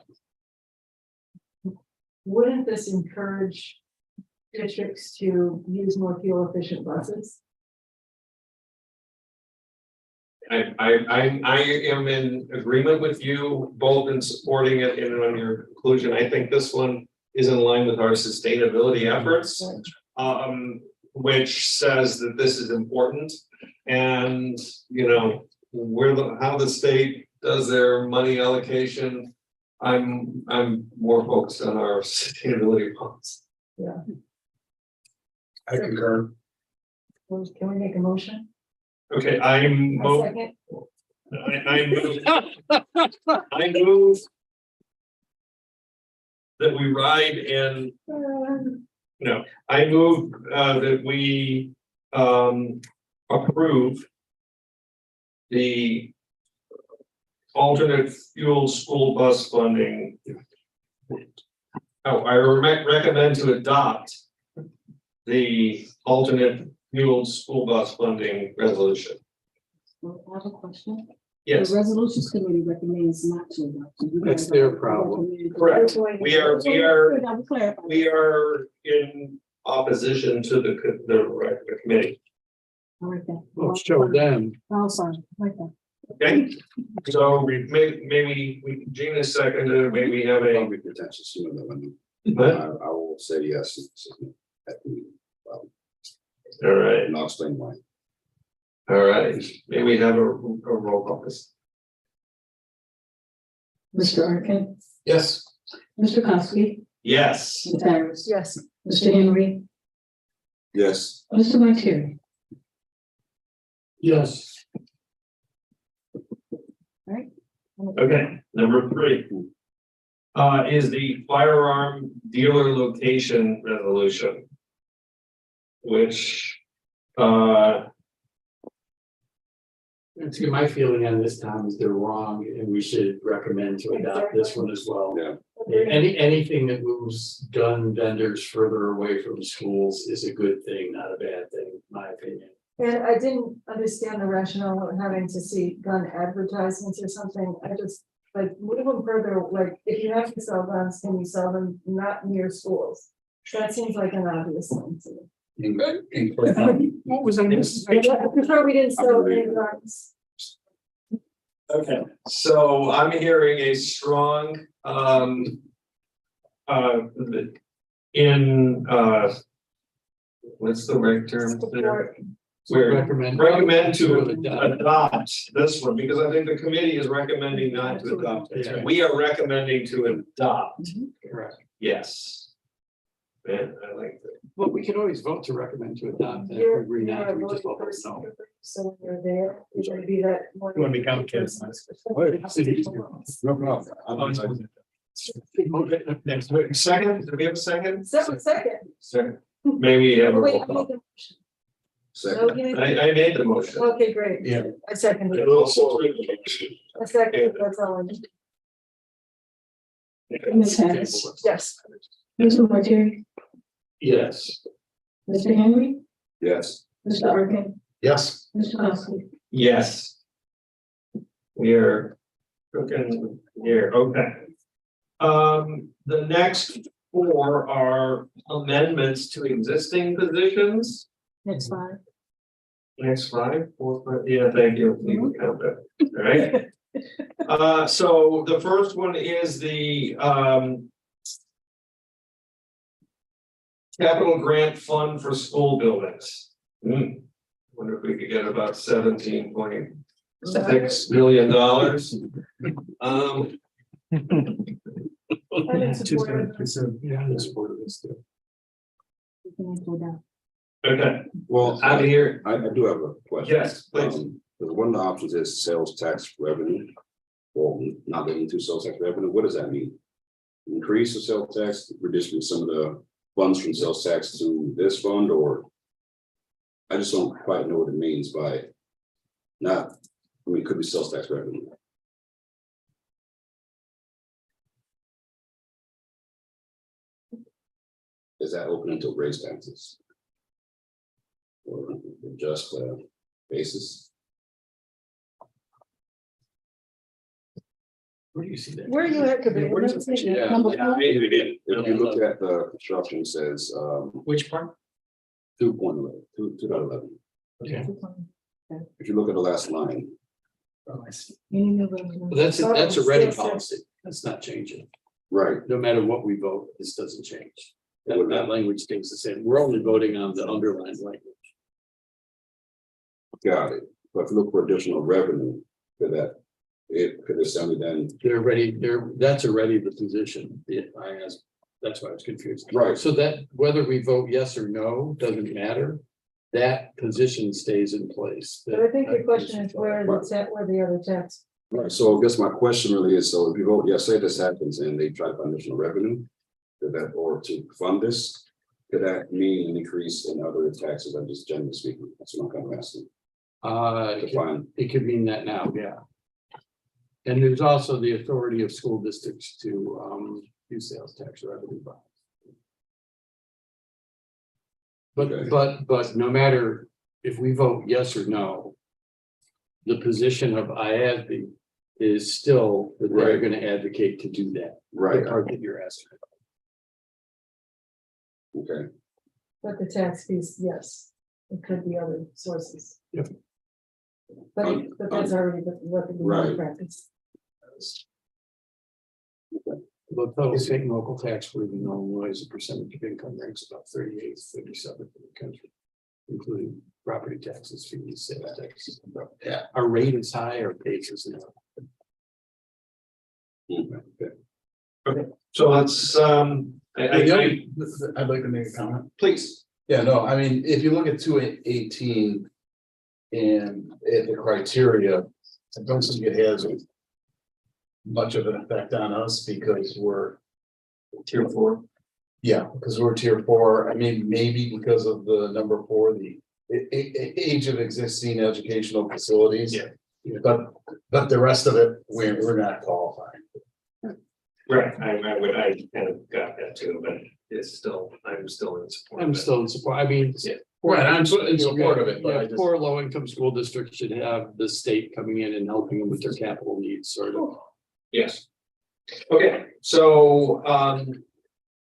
S9: Wouldn't this encourage districts to use more fuel efficient buses?
S15: I am in agreement with you both in supporting it and on your conclusion. I think this one is in line with our sustainability efforts. Which says that this is important, and you know, how the state does their money allocation. I'm more focused on our sustainability policy.
S9: Yeah.
S11: I concur.
S9: Can we make a motion?
S15: Okay,
S9: A second?
S15: I move that we ride in. No, I move that we approve the alternate fuel school bus funding. Oh, I recommend to adopt the alternate fuel school bus funding resolution.
S9: I have a question.
S15: Yes.
S9: The resolutions committee recommends not to adopt.
S1: That's their problem.
S15: Correct. We are in opposition to the committee.
S1: Well, show them.
S9: Oh, sorry, like that.
S15: Okay, so maybe Gina seconded, maybe have
S10: I'll
S15: a.
S10: be pretentious sooner than later.
S15: What?
S10: I will say yes.
S15: All right,
S10: And I'll explain why.
S15: all right, maybe we have a roll call.
S9: Mr. Arkin,
S11: Yes.
S9: Mr. Costi,
S3: Yes.
S9: Ms. Harris,
S4: Yes.
S9: Mr. Henry,
S10: Yes.
S9: Mr. Martyr.
S1: Yes.
S3: Okay, number 3. Is the firearm dealer location resolution. Which,
S1: My feeling on this, Tom, is they're wrong and we should recommend to adopt this one as well.
S10: Yeah.
S1: Anything that moves gun vendors further away from schools is a good thing, not a bad thing, in my opinion.
S9: And I didn't understand the rationale of having to see gun advertisements or something. I just, like, move them further, like, if you have to sell guns, can you sell them not near schools? That seems like an obvious thing to me.
S3: what was on this?
S9: I prefer we didn't sell any guns.
S3: Okay, so I'm hearing a strong, what's the right term there? Where recommend to adopt this one, because I think the committee is recommending not to adopt it. We are recommending to adopt.
S1: Correct.
S3: Yes. Man, I like that.
S1: Well, we can always vote to recommend to adopt, and if we agree not, to, we just vote no.
S9: So when you're there, you're gonna be that.
S6: You want to be complicated?
S10: No problem.
S3: Next, second, do we have a second?
S9: Second.
S3: Second. Maybe have a
S9: Wait,
S3: roll
S9: I made
S3: call.
S9: the motion.
S10: Second.
S9: No, you made-
S3: I made the motion.
S9: Okay, great.
S3: Yeah.
S9: I seconded
S3: A
S9: it.
S3: little slow in the motion.
S9: I seconded, that's all I need.
S1: Ms. Harris?
S9: Yes.
S8: Mr. Martyr,
S1: Yes.
S8: Mr. Henry,
S10: Yes.
S8: Mr. Arkin,
S11: Yes.
S8: Mr. Costi.
S3: Yes. We are cooking here, okay. The next 4 are amendments to existing positions.
S9: Next slide.
S3: Next 5, 4, 5, yeah, thank you. You can count that. All right. So the first one is the capital grant fund for school buildings. Wonder if we could get about $17.6 million.
S9: I didn't support it.
S1: Yeah, I'm in support of this too.
S3: Okay,
S10: Well,
S3: out of here.
S10: I do have a question.
S3: Yes, please.
S10: One of the options is sales tax revenue. Well, not getting to sales tax revenue, what does that mean? Increase the sales tax, redistribute some of the funds from sales tax to this fund, or? I just don't quite know what it means by not, I mean, it could be sales tax revenue. Is that open until raise taxes? Or just basis?
S1: Where do you see that?
S9: Where are you at, Kabir?
S1: Where does it- yeah,
S9: Number
S1: yeah.
S9: 4?
S10: If you look at the construction, it says
S1: Which part?
S10: 2.11, 2.11.
S1: Okay.
S10: If you look at the last line,
S1: Well, that's a ready policy. That's not changing.
S10: right,
S1: No matter what we vote, this doesn't change. That language stays the same. We're only voting on the underlined language.
S10: got it. But if you look for additional revenue for that, it could have sounded then,
S1: That's already the position. That's why I was confused.
S10: right,
S1: So that whether we vote yes or no, doesn't matter. That position stays in place.
S9: But I think the question is where the other tax.
S10: right. So I guess my question really is, so if you vote yes, say this happens and they try to find additional revenue, could that, or to fund this, could that mean an increase in other taxes? I'm just generally speaking, that's what I'm kind of asking.
S1: It could mean that now, yeah. And there's also the authority of school districts to do sales tax revenue bonds. But no matter if we vote yes or no, the position of IASB is still that they're going to advocate to do that.
S10: Right.
S1: The part that you're asking.
S10: Okay.
S9: But the tax piece, yes, it could be other sources.
S1: Yep.
S9: But that's already what the
S10: Right.
S9: practice.
S1: The total state and local tax for the Illinois as a percentage of income ranks about 38, 37 in the country, including property taxes, fees, sales taxes. Yeah, our rate is high, our base is low.
S10: Okay.
S3: So let's,
S11: I'd like to make a comment.
S3: please.
S11: Yeah, no, I mean, if you look at 218 and at the criteria, I don't think it has much of an effect on us because we're
S3: Tier 4.
S11: yeah, because we're tier 4. I mean, maybe because of the number 4, the age of existing educational facilities.
S3: Yeah.
S11: But the rest of it, we're not qualifying.
S3: Right, I kind of got that too, but it's still, I'm still in support. of
S1: I'm
S3: it.
S1: still in support. I mean.
S3: Yeah.
S11: Right, I'm in support of it, but I
S1: Yeah,
S11: just.
S1: poor low income school districts should have the state coming in and helping them with their capital needs, sort of.
S3: Yes. Okay, so, did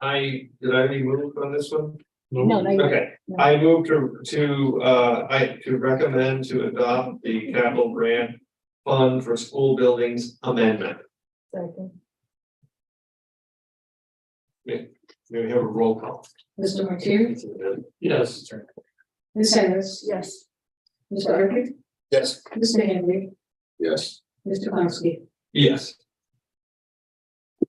S3: I already move on this one?
S5: No, no,
S3: Okay, I move to recommend to adopt the capital grant fund for school buildings amendment.
S9: Second.
S3: May we have a roll call?
S9: Mr. Martyr?
S1: Yes.
S9: Ms. Harris? Yes. Mr. Arkin?
S11: Yes.
S9: Mr. Henry?
S10: Yes.
S9: Mr. Kowski?
S3: Yes.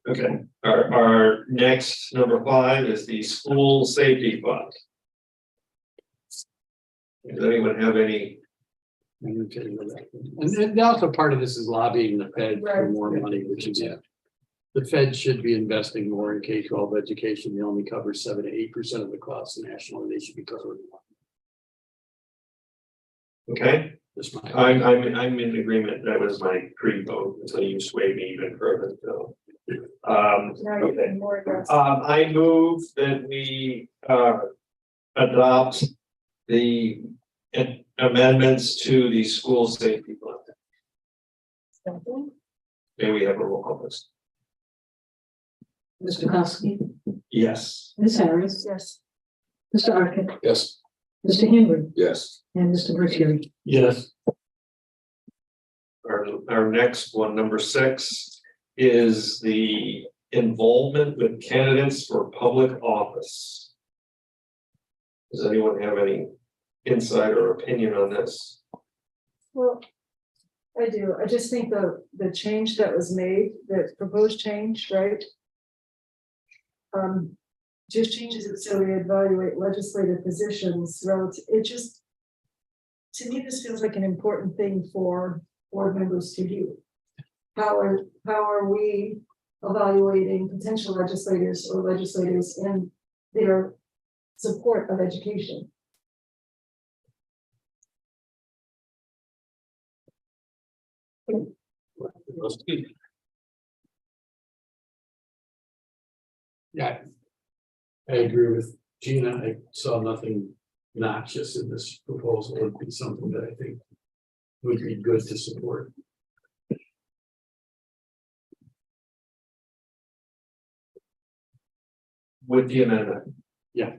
S3: Okay, our next number 5 is the school safety fund. Does anyone have any?
S1: And also part of this is lobbying the Fed for more money, which is, yeah. The Fed should be investing more in K-12 education. They only cover 7 to 8% of the costs nationally. They should be covering more.
S3: Okay,
S1: That's my.
S3: I'm in agreement. That was my pre-vote until you swayed me even further, so.
S9: Now you're getting more aggressive.
S3: I move that we adopt the amendments to the school safety fund.
S9: Second.
S3: May we have a roll call, please?
S9: Mr. Kowski?
S3: Yes.
S9: Ms. Harris? Yes. Mr. Arkin?
S11: Yes.
S9: Mr. Henry?
S10: Yes.
S9: And Mr. Martyr?
S1: Yes.
S3: Our next one, number 6, is the involvement with candidates for public office. Does anyone have any insight or opinion on this?
S9: Well, I do. I just think the change that was made, the proposed change, right? Just changes it so we evaluate legislative positions relative, it just. To me, this feels like an important thing for board members to do. How are we evaluating potential legislators or legislators in their support of education?
S1: Yeah. I agree with Gina. I saw nothing noxious in this proposal. It would be something that I think would be good to support.
S3: With the amendment?
S1: Yeah.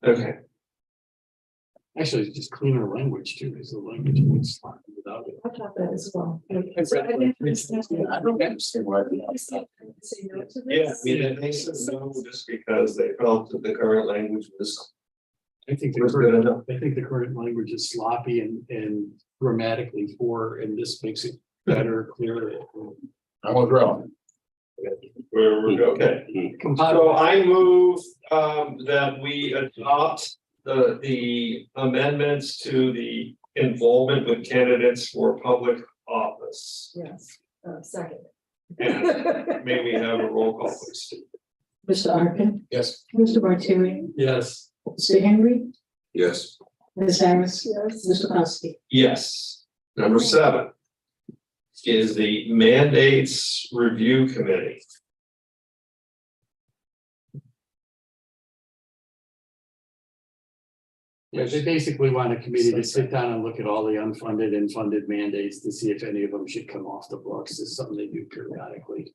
S3: Okay.
S1: Actually, it's just cleaner language too, because the language is sloppy without it.
S9: I thought that as well.
S1: I don't understand why.
S3: Yeah, I mean, it makes sense just because they felt that the current language was.
S1: I think
S3: Was good enough.
S1: I think the current language is sloppy and grammatically poor, and this makes it better, clearer.
S11: I was wrong.
S3: We're okay. So I move that we adopt the amendments to the involvement with candidates for public office.
S9: Yes, second.
S3: And may we have a roll call, please?
S9: Mr. Arkin?
S11: Yes.
S9: Mr. Martyr?
S1: Yes.
S9: Mr. Henry?
S10: Yes.
S9: Ms. Harris? Yes. Mr. Kowski?
S3: Yes. Number 7 is the mandates review committee.
S1: Yeah, they basically want a committee to sit down and look at all the unfunded and funded mandates to see if any of them should come off the books. It's something they do periodically.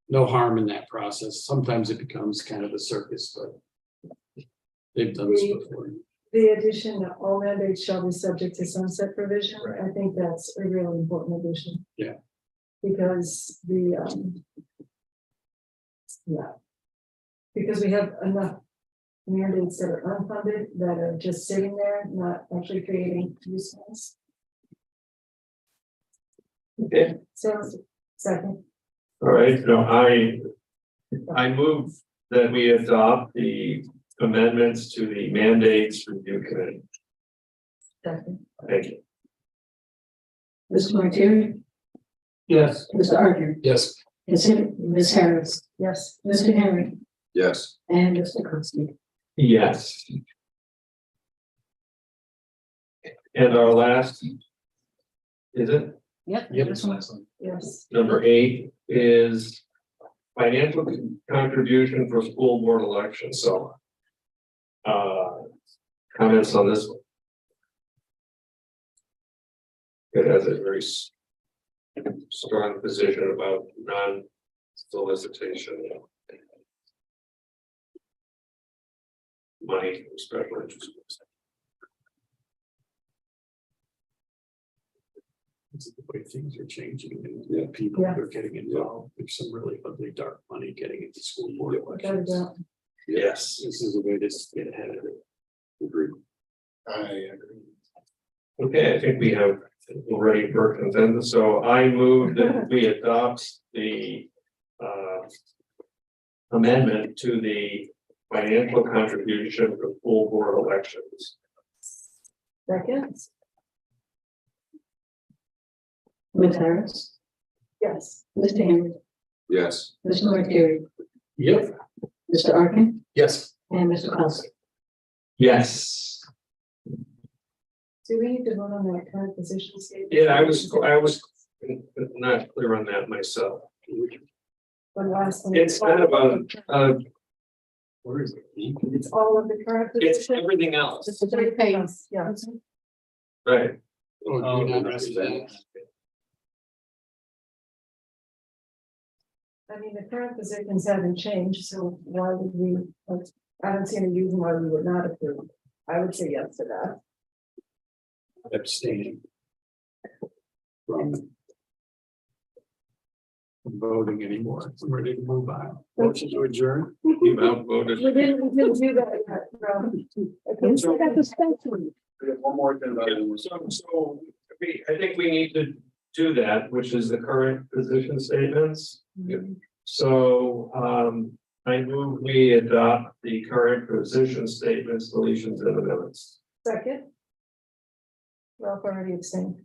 S1: No harm in that process. Sometimes it becomes kind of a circus, but they've done this before.
S9: The addition that all mandates shall be subject to sunset provision, I think that's a really important addition.
S1: Yeah.
S9: Because because we have enough mandates that are unfunded that are just sitting there, not actually creating usefulness.
S3: Okay.
S9: So, second.
S3: All right, no, I move that we adopt the amendments to the mandates review committee. Thank you.
S9: Mr. Martyri?
S1: Yes.
S9: Mr. Arthur?
S1: Yes.
S9: Ms. Harris? Yes. Mr. Henry?
S10: Yes.
S9: And Mr. Kuski?
S3: Yes. And our last. Is it?
S4: Yep.
S1: Yep.
S4: this one.
S9: Yes.
S3: Number 8 is financial contribution for school board elections, so. Comments on this one? It has a very strong position about non-solicitation. Money from special interest groups.
S1: This is the way things are changing and people
S9: Yeah.
S1: are getting involved. There's some really ugly dark money getting into school board
S9: Without a
S1: elections.
S9: doubt.
S3: Yes.
S1: This is a way to get ahead of it.
S10: Agreed.
S1: I agree.
S3: Okay, I think we're ready for consensus, so I move that we adopt the amendment to the financial contribution for full board elections.
S9: Second? Ms. Harris? Yes. Mr. Henry?
S10: Yes.
S9: Mr. Martyri?
S1: Yep.
S9: Mr. Arkin?
S1: Yes.
S9: And Mr. Kuski?
S3: Yes.
S9: Do we need to vote on that current position statement?
S3: Yeah, I was not clear on that myself.
S9: The last one.
S3: It's not about,
S1: Where is it?
S9: It's all of the current.
S3: it's
S9: position?
S3: everything else,
S9: Just the 3 pages, yeah.
S3: right?
S1: Oh, do not represent.
S9: I mean, the current positions haven't changed, so why would we, I don't see any reason why we would not approve. I would say yes to that.
S1: Abstaining. From voting anymore. I'm ready to move on. Motion to adjourn.
S3: You outvoted.
S9: We didn't do that yet, okay, so that's a special.
S10: We have one more thing about it.
S3: So I think we need to do that, which is the current position statements. So, I move we adopt the current position statements, deletions and amendments.
S9: Second. Ralph already abstained.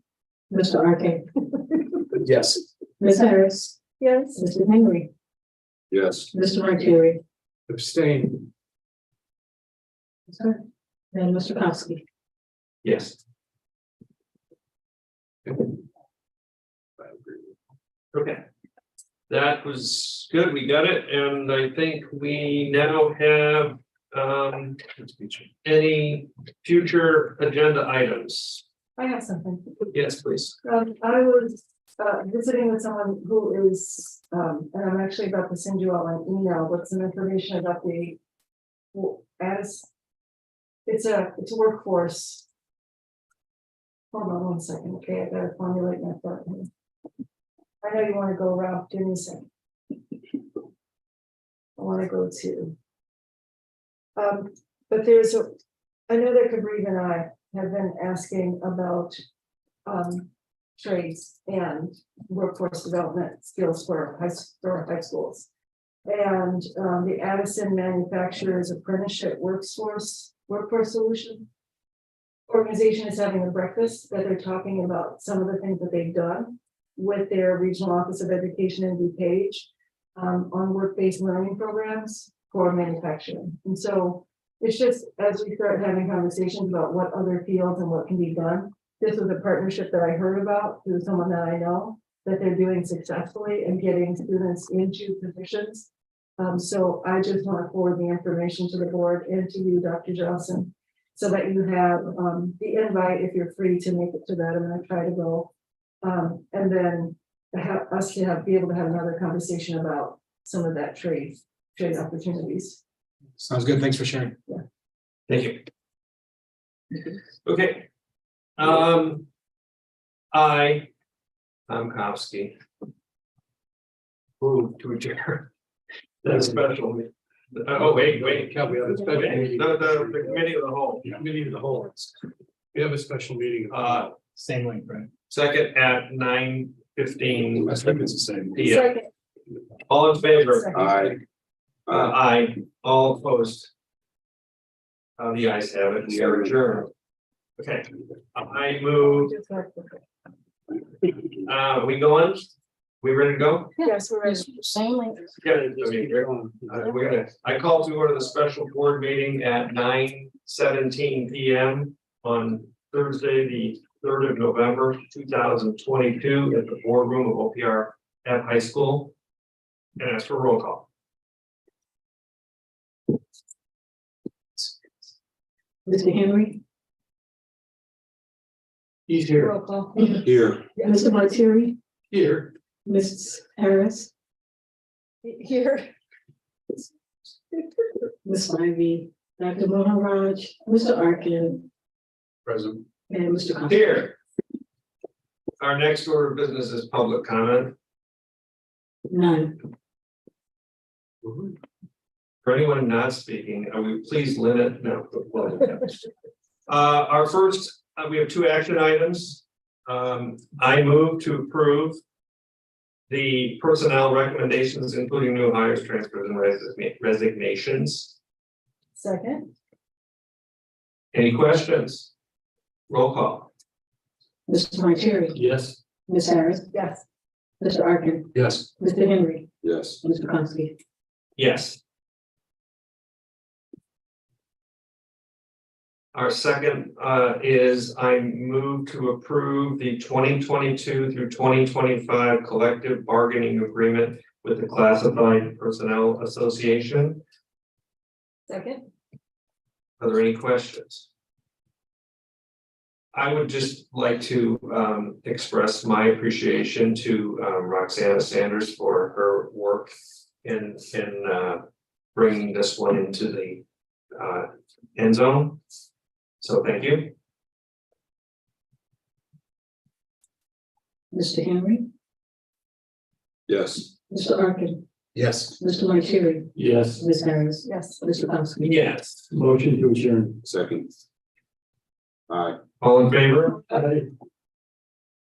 S9: Mr. Arkin.
S1: Yes.
S9: Ms. Harris. Yes. Mr. Henry.
S10: Yes.
S9: Mr. Martyri.
S1: Abstain.
S9: And Mr. Kuski?
S3: Yes. Okay. That was good. We got it. And I think we now have any future agenda items.
S9: I have something.
S3: Yes, please.
S9: I was visiting with someone who is, and I'm actually about to send you all an email with some information about the. It's a workforce. Hold on one second, okay, I gotta formulate my thought here. I know you wanna go, Ralph, give me a second. I wanna go to. But there's I know that Cabri and I have been asking about trades and workforce development skills for high schools. And the Addison Manufacturers Apprenticeship Workforce Solution organization is having a breakfast that they're talking about some of the things that they've done with their regional office of education in DuPage on work-based learning programs for manufacturing. And so it's just as we start having conversations about what other fields and what can be done. This was a partnership that I heard about through someone that I know that they're doing successfully and getting students into positions. So I just want to forward the information to the board and to you, Dr. Johnson, so that you have the invite if you're free to make it to that. I'm going to try to go. And then have us to be able to have another conversation about some of that trade opportunities.
S6: Sounds good. Thanks for sharing.
S3: Thank you. Okay. Tom Kowski. Move to adjourn. That's special. Oh, wait,
S1: We have a special meeting.
S3: the committee of the whole.
S1: Committee of the whole. We have a special meeting.
S6: Same link, right?
S3: Second at 9:15.
S1: I think it's the same.
S3: PM. All in favor?
S9: Second.
S10: Aye.
S3: Aye, all opposed. The ayes have it, we are adjourned. Okay, I move, we going? We ready to go?
S9: Yes, we're ready.
S3: Yeah, I mean, we're gonna, I call to order the special board meeting at 9:17 PM on Thursday, the 3rd of November, 2022 at the boardroom of OPR at high school. And ask for a roll call.
S9: Mr. Henry.
S1: He's here.
S9: Roll call.
S10: Here.
S9: Mr. Montieri,
S1: Here.
S9: Mrs. Harris. Here. Ms. Ivy, Dr. Maharaj, Mr. Arkin,
S11: Present.
S9: and Mr. Costa.
S3: Here. Our next order of business is public comment.
S9: None.
S3: For anyone not speaking, I would please limit, no. Our first, we have 2 action items. I move to approve the personnel recommendations, including new hires, transfers, and resignations.
S9: Second.
S3: Any questions? Roll call.
S9: Mr. Montieri,
S1: Yes.
S9: Ms. Harris. Yes. Mr. Arkin,
S1: Yes.
S9: Mr. Henry,
S10: Yes.
S9: Mr. Konski.
S3: Yes. Our second is I move to approve the 2022 through 2025 collective bargaining agreement with the Classified Personnel Association.
S9: Second.
S3: Are there any questions? I would just like to express my appreciation to Roxana Sanders for her work in bringing this one into the end zone. So thank you.
S9: Mr. Henry,
S10: Yes.
S9: Mr. Arkin,
S11: Yes.
S9: Mr. Montieri,
S1: Yes.
S9: Ms. Harris. Yes. Mr. Konski.
S3: Yes.
S1: Motion to adjourn.
S10: Second. Aye.
S3: All in favor?
S1: Aye.